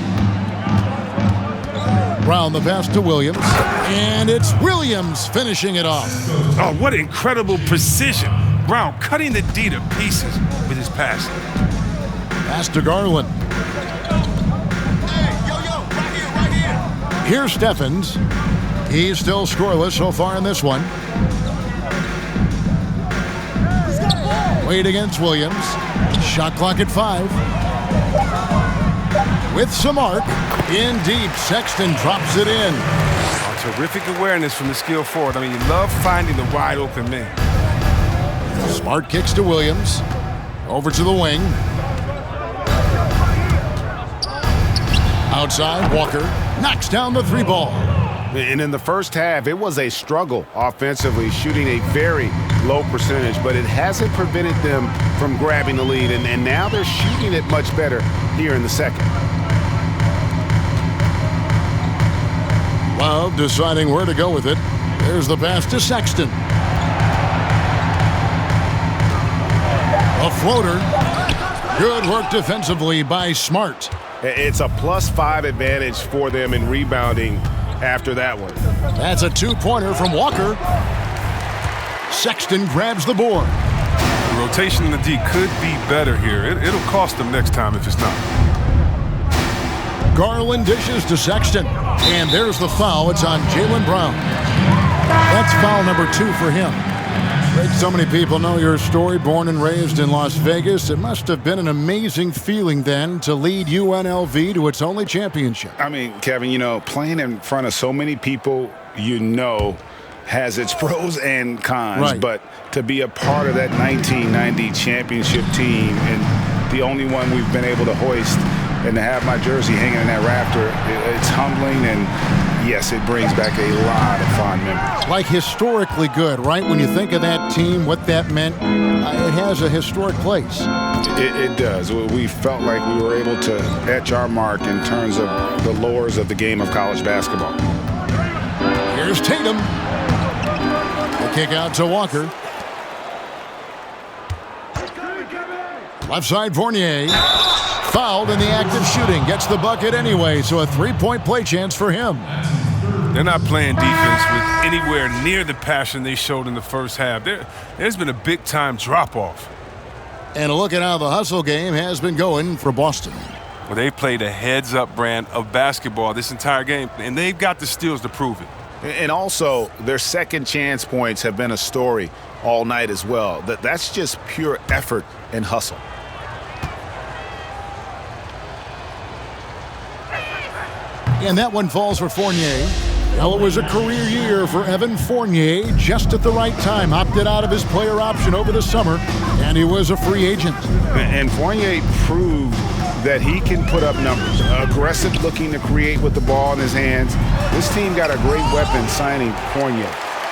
[SPEAKER 2] Brown the pass to Williams, and it's Williams finishing it off.
[SPEAKER 4] Oh, what incredible precision. Brown cutting the D to pieces with his passing.
[SPEAKER 2] Pass to Garland. Here's Steffens. He's still scoreless so far in this one. Wade against Williams. Shot clock at 5. With some arc, in deep, Sexton drops it in.
[SPEAKER 4] Oh, terrific awareness from the skilled forward. I mean, you love finding the wide open man.
[SPEAKER 2] Smart kicks to Williams. Over to the wing. Outside, Walker knocks down the three ball.
[SPEAKER 3] And in the first half, it was a struggle offensively, shooting a very low percentage, but it hasn't prevented them from grabbing the lead, and now they're shooting it much better here in the second.
[SPEAKER 2] Love deciding where to go with it. There's the pass to Sexton. A floater. Good work defensively by Smart.
[SPEAKER 6] It's a +5 advantage for them in rebounding after that one.
[SPEAKER 2] That's a two-pointer from Walker. Sexton grabs the board.
[SPEAKER 4] The rotation in the D could be better here. It'll cost them next time if it's not.
[SPEAKER 2] Garland dishes to Sexton. And there's the foul. It's on Jaylen Brown. That's foul number 2 for him. Great, so many people know your story. Born and raised in Las Vegas. It must have been an amazing feeling then to lead UNLV to its only championship.
[SPEAKER 3] I mean, Kevin, playing in front of so many people has its pros and cons.
[SPEAKER 2] Right.
[SPEAKER 3] But to be a part of that 1990 championship team and the only one we've been able to hoist and to have my jersey hanging in that rafter, it's humbling, and yes, it brings back a lot of fond memories.
[SPEAKER 2] Like historically good, right? When you think of that team, what that meant, it has a historic place.
[SPEAKER 3] It does. We felt like we were able to etch our mark in terms of the lores of the game of college basketball.
[SPEAKER 2] Here's Tatum. The kick out to Walker. Left side, Fournier. Fouled in the act of shooting. Gets the bucket anyway, so a three-point play chance for him.
[SPEAKER 4] They're not playing defense with anywhere near the passion they showed in the first half. There's been a big-time drop-off.
[SPEAKER 2] And a look at how the hustle game has been going for Boston.
[SPEAKER 4] Well, they played a heads-up brand of basketball this entire game, and they've got the steals to prove it.
[SPEAKER 3] And also, their second chance points have been a story all night as well. That's just pure effort and hustle.
[SPEAKER 2] And that one falls for Fournier. Well, it was a career year for Evan Fournier, just at the right time. Opted out of his player option over the summer, and he was a free agent.
[SPEAKER 3] And Fournier proved that he can put up numbers. Aggressive looking to create with the ball in his hands. This team got a great weapon signing Fournier.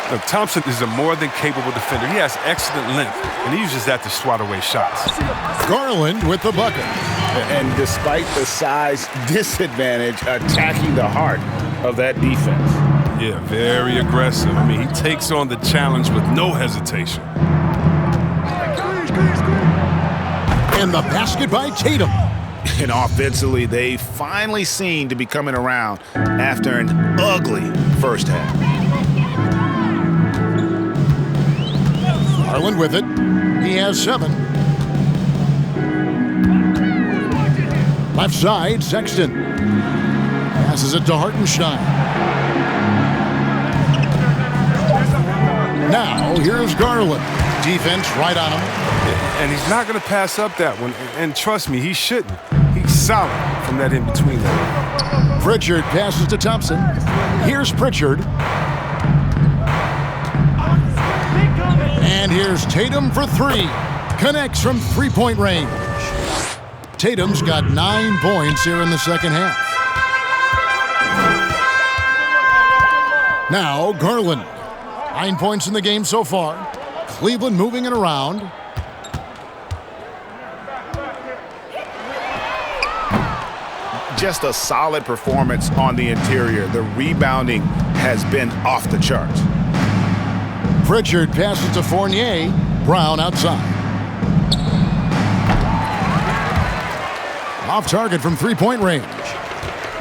[SPEAKER 4] Look, Thompson is a more than capable defender. He has excellent length, and he uses that to swat away shots.
[SPEAKER 2] Garland with the bucket.
[SPEAKER 3] And despite the size disadvantage, attacking the heart of that defense.
[SPEAKER 4] Yeah, very aggressive. I mean, he takes on the challenge with no hesitation.
[SPEAKER 2] And the basket by Tatum.
[SPEAKER 3] And offensively, they finally seem to be coming around after an ugly first half.
[SPEAKER 2] Garland with it. He has 7. Left side, Sexton. Passes it to Hartenstein. Now, here's Garland. Defense right on him.
[SPEAKER 4] And he's not going to pass up that one. And trust me, he shouldn't. He's solid from that in-between.
[SPEAKER 2] Pritchard passes to Thompson. Here's Pritchard. And here's Tatum for 3. Connects from three-point range. Tatum's got 9 points here in the second half. Now, Garland. 9 points in the game so far. Cleveland moving it around.
[SPEAKER 3] Just a solid performance on the interior. The rebounding has been off the charts.
[SPEAKER 2] Pritchard passes to Fournier. Brown outside. Off target from three-point range.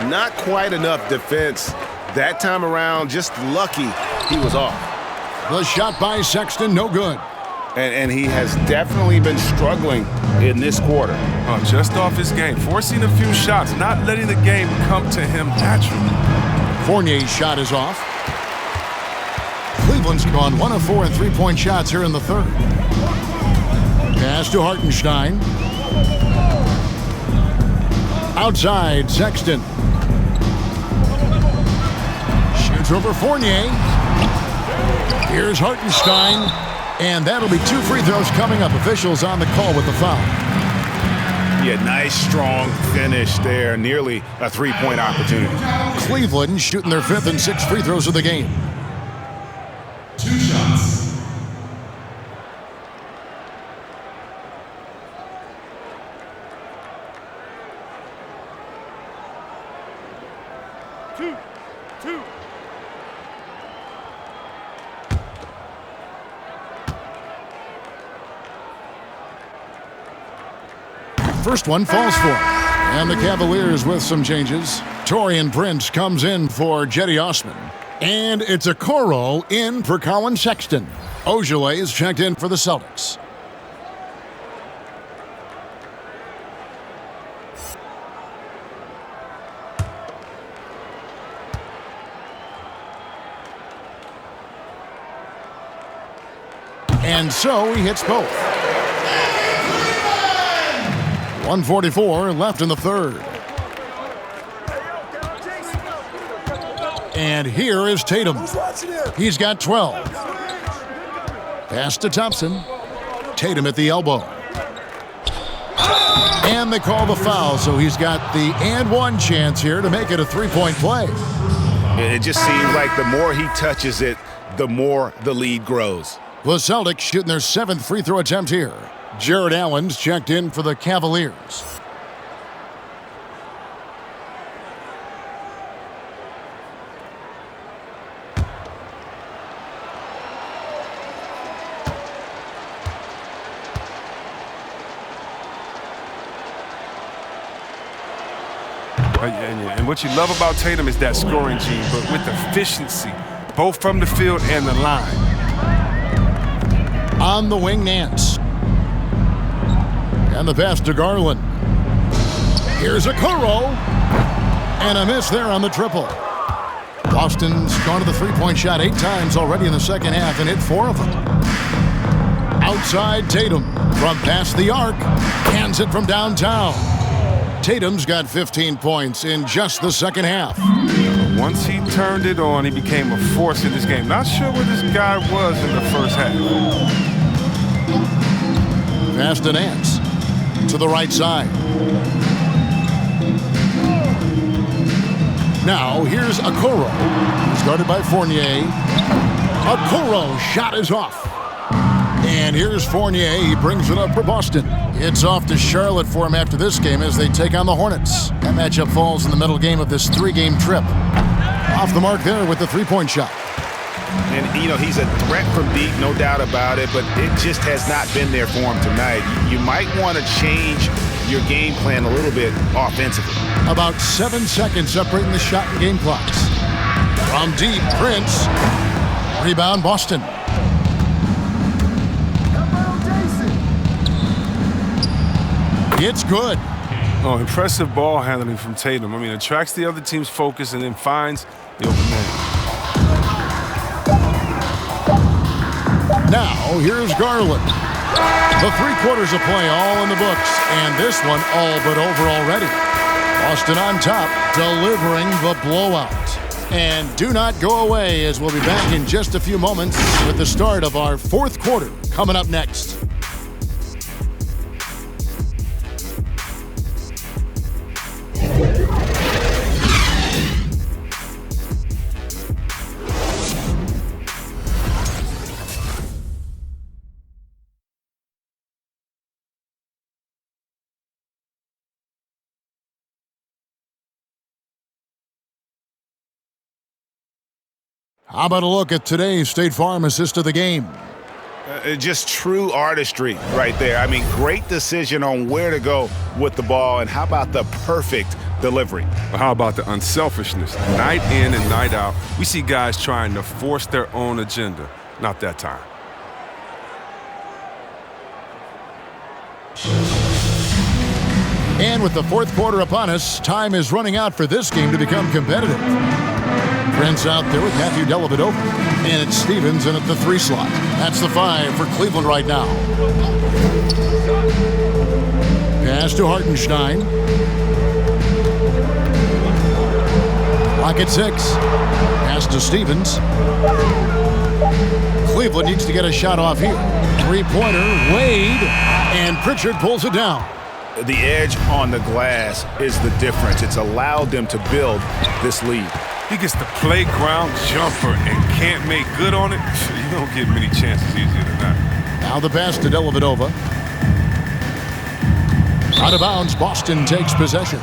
[SPEAKER 6] Not quite enough defense. That time around, just lucky he was off.
[SPEAKER 2] The shot by Sexton, no good.
[SPEAKER 3] And he has definitely been struggling in this quarter.
[SPEAKER 4] Just off his game, forcing a few shots, not letting the game come to him naturally.
[SPEAKER 2] Fournier's shot is off. Cleveland's gone 1 of 4 in three-point shots here in the third. Pass to Hartenstein. Outside, Sexton. Shoots over Fournier. Here's Hartenstein. And that'll be 2 free throws coming up. Officials on the call with the foul.
[SPEAKER 3] Yeah, nice, strong finish there. Nearly a three-point opportunity.
[SPEAKER 2] Cleveland shooting their 5th and 6th free throws of the game.
[SPEAKER 13] 2 shots.
[SPEAKER 2] first one falls for him. And the Cavaliers with some changes. Taurean Prince comes in for Jetty Osman. And it's Okoro in for Colin Sexton. Ojale is checked in for the Celtics. And so he hits both. 1:44 left in the third. And here is Tatum. He's got 12. Pass to Thompson. Tatum at the elbow. And they call the foul, so he's got the and one chance here to make it a three-point play.
[SPEAKER 3] It just seems like the more he touches it, the more the lead grows.
[SPEAKER 2] The Celtics shooting their 7th free throw attempt here. Jared Allen's checked in for the Cavaliers.
[SPEAKER 4] And what you love about Tatum is that scoring gene, but with efficiency, both from the field and the line.
[SPEAKER 2] On the wing, Nance. And the pass to Garland. Here's Okoro. And a miss there on the triple. Boston's gone to the three-point shot 8 times already in the second half and hit 4 of them. Outside Tatum from past the arc. Hands it from downtown. Tatum's got 15 points in just the second half.
[SPEAKER 4] Once he turned it on, he became a force in this game. Not sure where this guy was in the first half.
[SPEAKER 2] Pass to Nance. To the right side. Now here's Okoro. He's guarded by Fournier. Okoro shot is off. And here's Fournier. He brings it up for Boston. It's off to Charlotte for him after this game as they take on the Hornets. That matchup falls in the middle game of this 3-game trip. Off the mark there with the three-point shot.
[SPEAKER 3] And, you know, he's a threat from deep, no doubt about it, but it just has not been there for him tonight. You might want to change your game plan a little bit offensively.
[SPEAKER 2] About 7 seconds separating the shot and game clocks. From deep, Prince. Rebound, Boston. It's good.
[SPEAKER 4] Oh, impressive ball handling from Tatum. I mean, attracts the other team's focus and then finds the open man.
[SPEAKER 2] Now, here's Garland. The 3 quarters of play all in the books, and this one all but over already. Boston on top, delivering the blowout. And do not go away, as we'll be back in just a few moments with the start of our 4th quarter coming up next. How about a look at today's State Farm assist of the game?
[SPEAKER 3] Just true artistry right there. I mean, great decision on where to go with the ball, and how about the perfect delivery?
[SPEAKER 4] How about the unselfishness? Night in and night out, we see guys trying to force their own agenda. Not that time.
[SPEAKER 2] And with the 4th quarter upon us, time is running out for this game to become competitive. Prince out there with Matthew Dellavedova. And it's Stevens in at the 3 slot. That's the 5 for Cleveland right now. Pass to Hartenstein. Clock at 6. Pass to Stevens. Cleveland needs to get a shot off here. 3-pointer, Wade, and Pritchard pulls it down.
[SPEAKER 3] The edge on the glass is the difference. It's allowed them to build this lead.
[SPEAKER 4] He gets the playground jumper and can't make good on it. You don't get many chances easier than that.
[SPEAKER 2] Now the pass to Dellavedova. Out of bounds, Boston takes possession.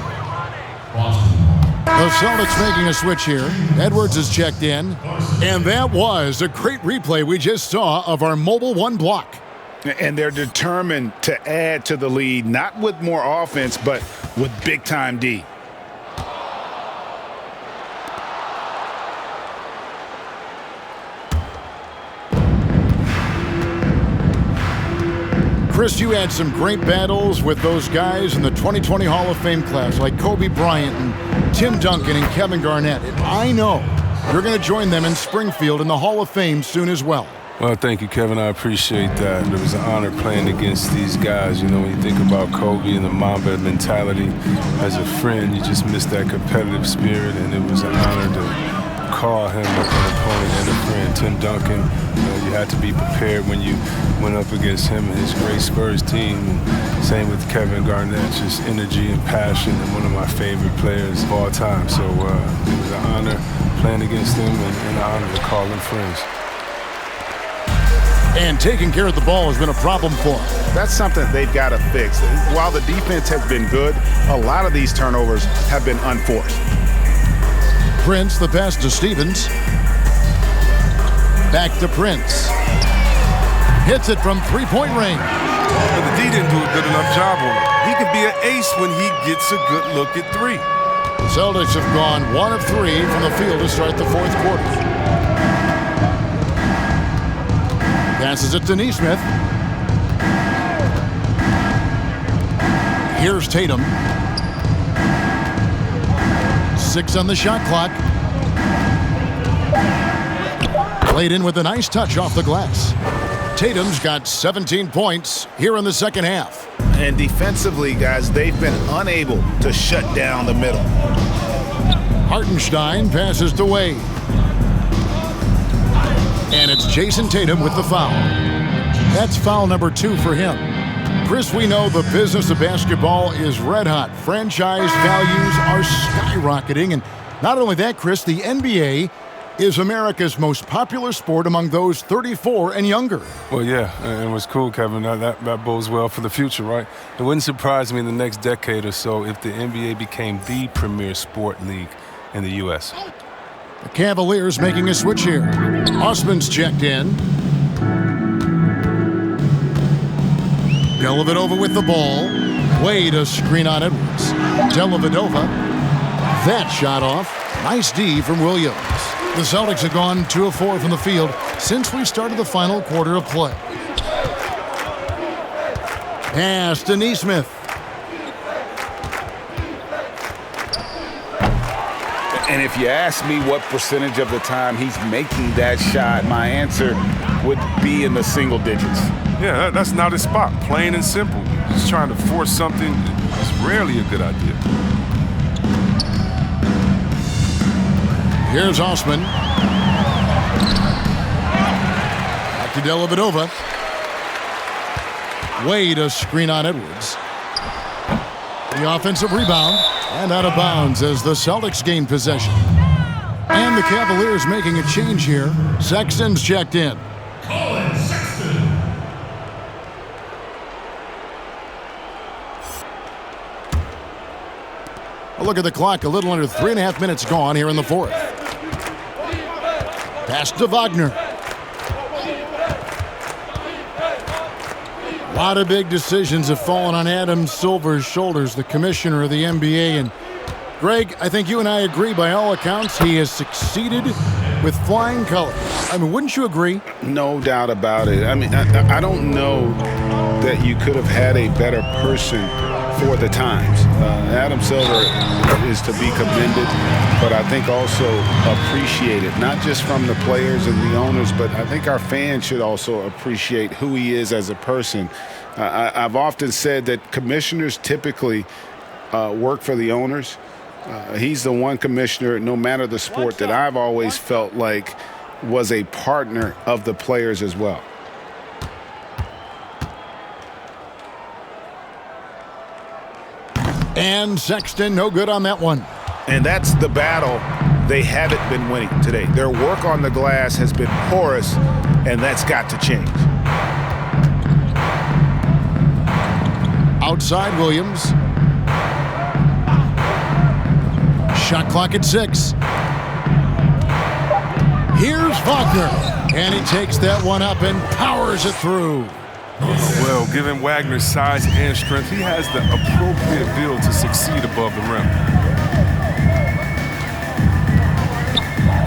[SPEAKER 2] The Celtics making a switch here. Edwards is checked in. And that was a great replay we just saw of our Mobile One block.
[SPEAKER 3] And they're determined to add to the lead, not with more offense, but with big-time D.
[SPEAKER 2] Chris, you had some great battles with those guys in the 2020 Hall of Fame class, like Kobe Bryant and Tim Duncan and Kevin Garnett. And I know you're going to join them in Springfield in the Hall of Fame soon as well.
[SPEAKER 4] Well, thank you, Kevin. I appreciate that. It was an honor playing against these guys. You know, when you think about Kobe and the Mamba mentality, as a friend, you just miss that competitive spirit, and it was an honor to call him an opponent and a friend. Tim Duncan, you had to be prepared when you went up against him and his great Spurs team. And same with Kevin Garnett, just energy and passion, and one of my favorite players of all time. So it was an honor playing against him and an honor to call them friends.
[SPEAKER 2] And taking care of the ball has been a problem for them.
[SPEAKER 3] That's something they've got to fix. While the defense has been good, a lot of these turnovers have been unforced.
[SPEAKER 2] Prince, the pass to Stevens. Back to Prince. Hits it from three-point range.
[SPEAKER 4] But the D didn't do a good enough job on it. He can be an ace when he gets a good look at three.
[SPEAKER 2] The Celtics have gone 1 of 3 from the field to start the fourth quarter. Passes it to Neesmith. Here's Tatum. 6 on the shot clock. Played in with a nice touch off the glass. Tatum's got 17 points here in the second half.
[SPEAKER 3] And defensively, guys, they've been unable to shut down the middle.
[SPEAKER 2] Hartenstein passes to Wade. And it's Jason Tatum with the foul. That's foul number 2 for him. Chris, we know the business of basketball is red hot. Franchise values are skyrocketing. And not only that, Chris, the NBA is America's most popular sport among those 34 and younger.
[SPEAKER 4] Well, yeah, and what's cool, Kevin, that bodes well for the future, right? It wouldn't surprise me in the next decade or so if the NBA became the premier sport league in the U.S.
[SPEAKER 2] The Cavaliers making a switch here. Osman's checked in. Dellavedova with the ball. Wade a screen on Edwards. Dellavedova. That shot off. Nice D from Williams. The Celtics have gone 2 of 4 from the field since we started the final quarter of play. Pass to Neesmith.
[SPEAKER 3] And if you ask me what percentage of the time he's making that shot, my answer would be in the single digits.
[SPEAKER 4] Yeah, that's not his spot, plain and simple. Just trying to force something is rarely a good idea.
[SPEAKER 2] Here's Osman. Back to Dellavedova. Wade a screen on Edwards. The offensive rebound. And out of bounds as the Celtics gain possession. And the Cavaliers making a change here. Sexton's checked in. A look at the clock, a little under 3.5 minutes gone here in the fourth. Pass to Wagner. A lot of big decisions have fallen on Adam Silver's shoulders, the commissioner of the NBA. And Greg, I think you and I agree by all accounts he has succeeded with flying colors. I mean, wouldn't you agree?
[SPEAKER 3] No doubt about it. I mean, I don't know that you could have had a better person for the times. Adam Silver is to be commended, but I think also appreciated, not just from the players and the owners, but I think our fans should also appreciate who he is as a person. I've often said that commissioners typically work for the owners. He's the one commissioner, no matter the sport, that I've always felt like was a partner of the players as well.
[SPEAKER 2] And Sexton, no good on that one.
[SPEAKER 3] And that's the battle they haven't been winning today. Their work on the glass has been porous, and that's got to change.
[SPEAKER 2] Outside Williams. Shot clock at 6. Here's Wagner. And he takes that one up and powers it through.
[SPEAKER 4] Well, given Wagner's size and strength, he has the appropriate build to succeed above the rim.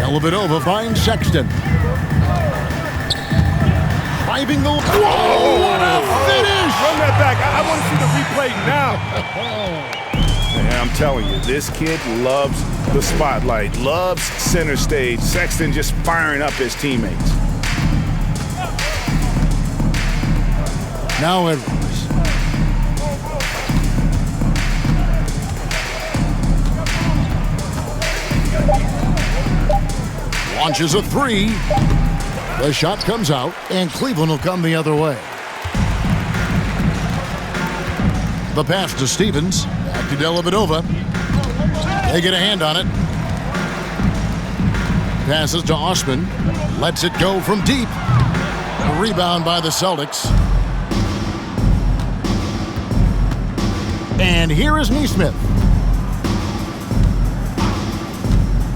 [SPEAKER 2] Dellavedova finds Sexton. Driving the... Whoa, what a finish!
[SPEAKER 6] Run that back. I want to see the replay now. And I'm telling you, this kid loves the spotlight, loves center stage. Sexton just firing up his teammates.
[SPEAKER 2] Now Edwards. Launches a three. The shot comes out, and Cleveland will come the other way. The pass to Stevens. Back to Dellavedova. They get a hand on it. Passes to Osman. Lets it go from deep. A rebound by the Celtics. And here is Neesmith.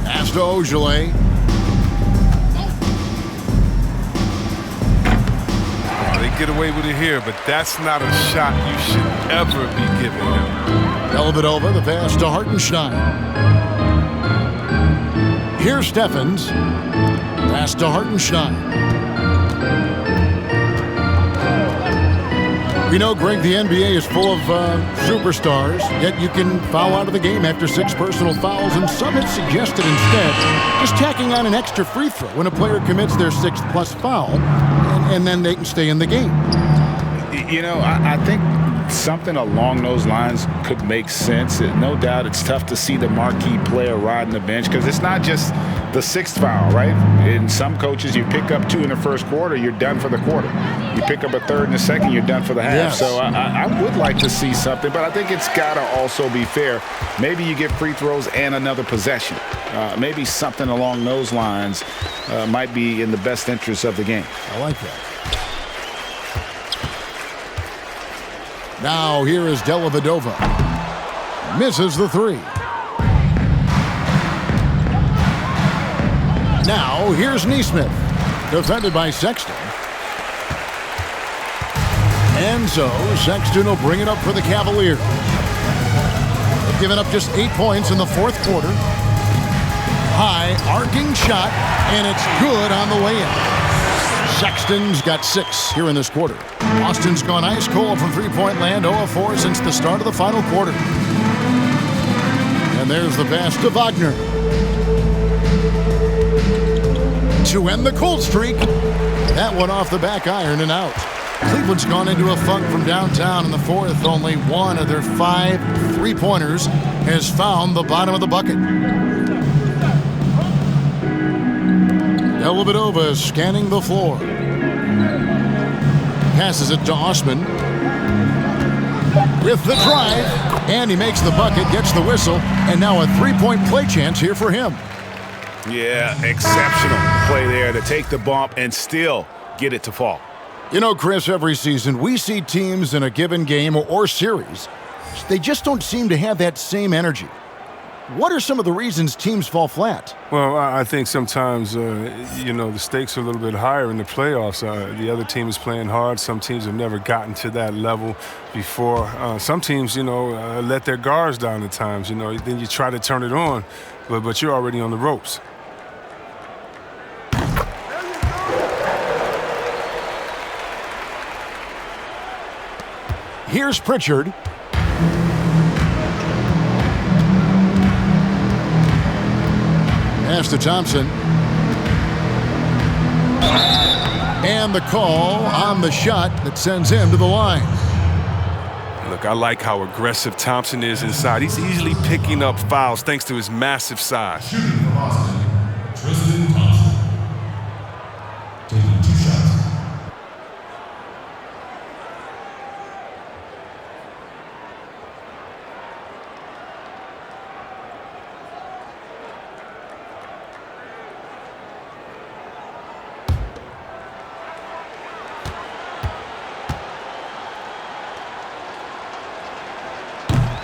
[SPEAKER 2] Pass to Ojale.
[SPEAKER 4] They get away with it here, but that's not a shot you should ever be giving him.
[SPEAKER 2] Dellavedova, the pass to Hartenstein. Here's Steffens. Pass to Hartenstein. We know, Greg, the NBA is full of superstars, yet you can foul out of the game after 6 personal fouls, and some have suggested instead just tacking on an extra free throw when a player commits their 6th+ foul, and then they can stay in the game.
[SPEAKER 3] You know, I think something along those lines could make sense. No doubt it's tough to see the marquee player riding the bench because it's not just the 6th foul, right? In some coaches, you pick up 2 in the first quarter, you're done for the quarter. You pick up a 3rd in the second, you're done for the half.
[SPEAKER 2] Yes.
[SPEAKER 3] So I would like to see something, but I think it's got to also be fair. Maybe you get free throws and another possession. Maybe something along those lines might be in the best interest of the game.
[SPEAKER 2] I like that. Now here is Dellavedova. Misses the 3. Now here's Neesmith. Defended by Sexton. And so Sexton will bring it up for the Cavaliers. They've given up just 8 points in the 4th quarter. High arcing shot, and it's good on the way in. Sexton's got 6 here in this quarter. Boston's gone ice cold from three-point land, 0 of 4 since the start of the final quarter. And there's the pass to Wagner. To end the cold streak. That one off the back iron and out. Cleveland's gone into a funk from downtown in the 4th. Only one of their 5 3-pointers has found the bottom of the bucket. Dellavedova is scanning the floor. Passes it to Osman. With the drive. And he makes the bucket, gets the whistle, and now a 3-point play chance here for him.
[SPEAKER 6] Yeah, exceptional play there to take the bump and still get it to fall.
[SPEAKER 2] You know, Chris, every season we see teams in a given game or series, they just don't seem to have that same energy. What are some of the reasons teams fall flat?
[SPEAKER 4] Well, I think sometimes, the stakes are a little bit higher in the playoffs. The other team is playing hard. Some teams have never gotten to that level before. Some teams, let their guards down at times. Then you try to turn it on, but you're already on the ropes.
[SPEAKER 2] Here's Pritchard. Pass to Thompson. And the call on the shot that sends him to the line.
[SPEAKER 4] Look, I like how aggressive Thompson is inside. He's easily picking up fouls thanks to his massive size.
[SPEAKER 13] Shooting for Boston, Tristan Thompson. Taking 2 shots.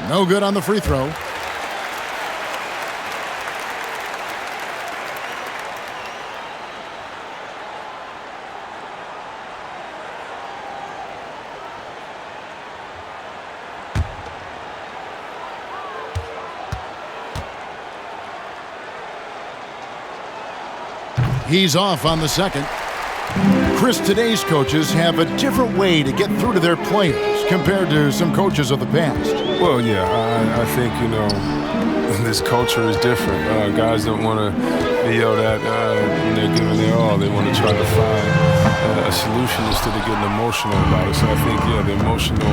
[SPEAKER 2] No good on the free throw. He's off on the second. Chris, today's coaches have a different way to get through to their players compared to some coaches of the past.
[SPEAKER 4] Well, yeah, I think, this culture is different. Guys don't want to be yelled at when they're giving their all. They want to try to find a solution instead of getting emotional about it. So I think, the emotional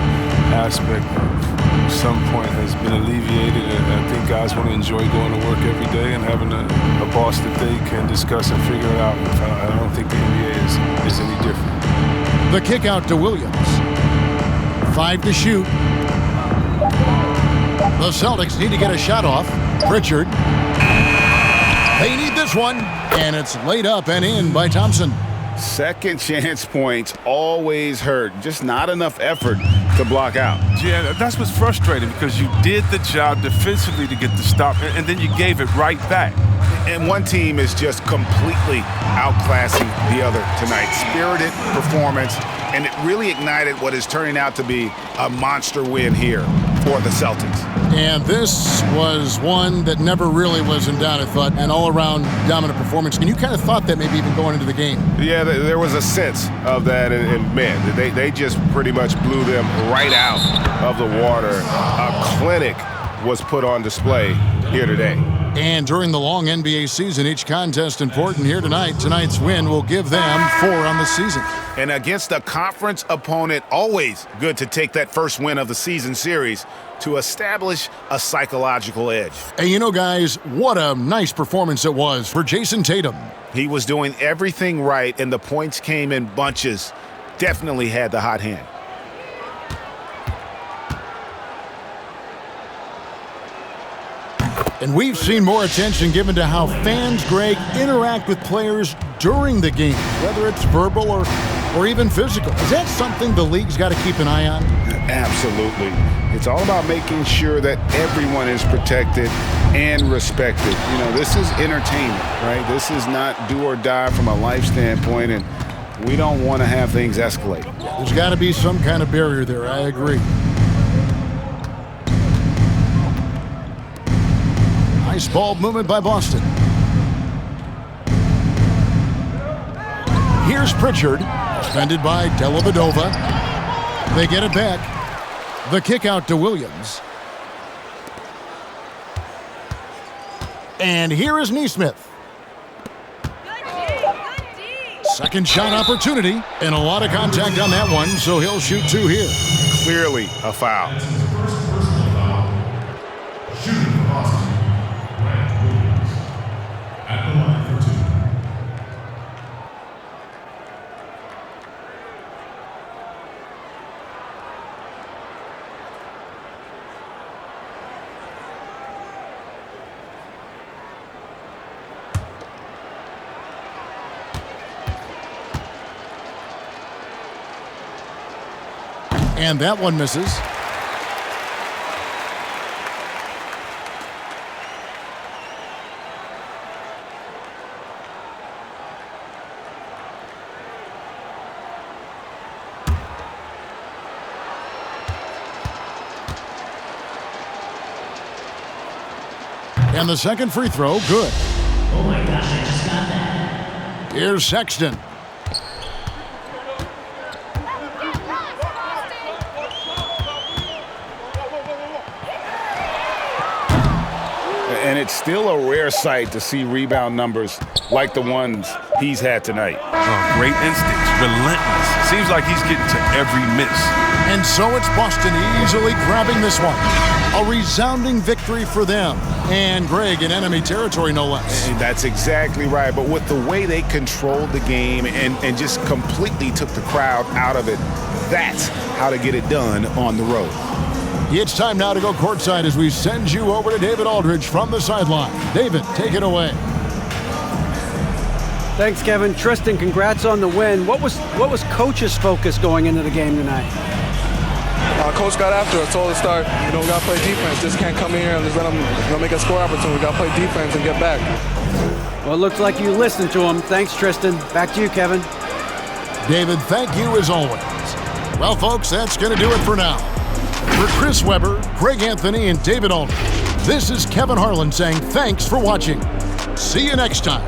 [SPEAKER 4] aspect at some point has been alleviated. And I think guys want to enjoy going to work every day and having a boss that they can discuss and figure it out. I don't think the NBA is any different.
[SPEAKER 2] The kick out to Williams. 5 to shoot. The Celtics need to get a shot off. Pritchard. They need this one, and it's laid up and in by Thompson.
[SPEAKER 3] Second chance points always hurt. Just not enough effort to block out.
[SPEAKER 4] Yeah, that's what's frustrating because you did the job defensively to get the stop, and then you gave it right back.
[SPEAKER 3] And one team is just completely outclassing the other tonight. Spirited performance, and it really ignited what is turning out to be a monster win here for the Celtics.
[SPEAKER 2] And this was one that never really was in doubt, I thought, an all-around dominant performance. And you kind of thought that maybe even going into the game.
[SPEAKER 3] Yeah, there was a sense of that, and man, they just pretty much blew them right out of the water. A clinic was put on display here today.
[SPEAKER 2] And during the long NBA season, each contest important here tonight. Tonight's win will give them 4 on the season.
[SPEAKER 3] And against a conference opponent, always good to take that first win of the season series to establish a psychological edge.
[SPEAKER 2] And you know, guys, what a nice performance it was for Jason Tatum.
[SPEAKER 3] He was doing everything right, and the points came in bunches. Definitely had the hot hand.
[SPEAKER 2] And we've seen more attention given to how fans, Greg, interact with players during the game, whether it's verbal or even physical. Is that something the league's got to keep an eye on?
[SPEAKER 3] Absolutely. It's all about making sure that everyone is protected and respected. This is entertainment, right? This is not do or die from a life standpoint, and we don't want to have things escalate.
[SPEAKER 2] There's got to be some kind of barrier there. I agree. Nice ball movement by Boston. Here's Pritchard, defended by Dellavedova. They get it back. The kick out to Williams. And here is Nesmith. Second shot opportunity, and a lot of contact on that one, so he'll shoot 2 here.
[SPEAKER 3] Clearly a foul.
[SPEAKER 2] And that one misses. And the second free throw, good.
[SPEAKER 1] Oh my gosh, I just got that.
[SPEAKER 2] Here's Sexton.
[SPEAKER 3] And it's still a rare sight to see rebound numbers like the ones he's had tonight.
[SPEAKER 4] Oh, great instincts, relentless. Seems like he's getting to every miss.
[SPEAKER 2] And so it's Boston easily grabbing this one. A resounding victory for them. And Greg in enemy territory, no less.
[SPEAKER 3] And that's exactly right. But with the way they controlled the game and just completely took the crowd out of it, that's how to get it done on the road.
[SPEAKER 2] It's time now to go courtside as we send you over to David Aldridge from the sideline. David, take it away.
[SPEAKER 5] Thanks, Kevin. Tristan, congrats on the win. What was Coach's focus going into the game tonight?
[SPEAKER 14] Coach got after us, told us to start, we got to play defense. Just can't come in here and just let them make a score opportunity. We got to play defense and get back.
[SPEAKER 5] Well, it looks like you listened to him. Thanks, Tristan. Back to you, Kevin.
[SPEAKER 2] David, thank you as always. Well, folks, that's going to do it for now. For Chris Webber, Greg Anthony, and David Aldridge, this is Kevin Harlan saying thanks for watching. See you next time.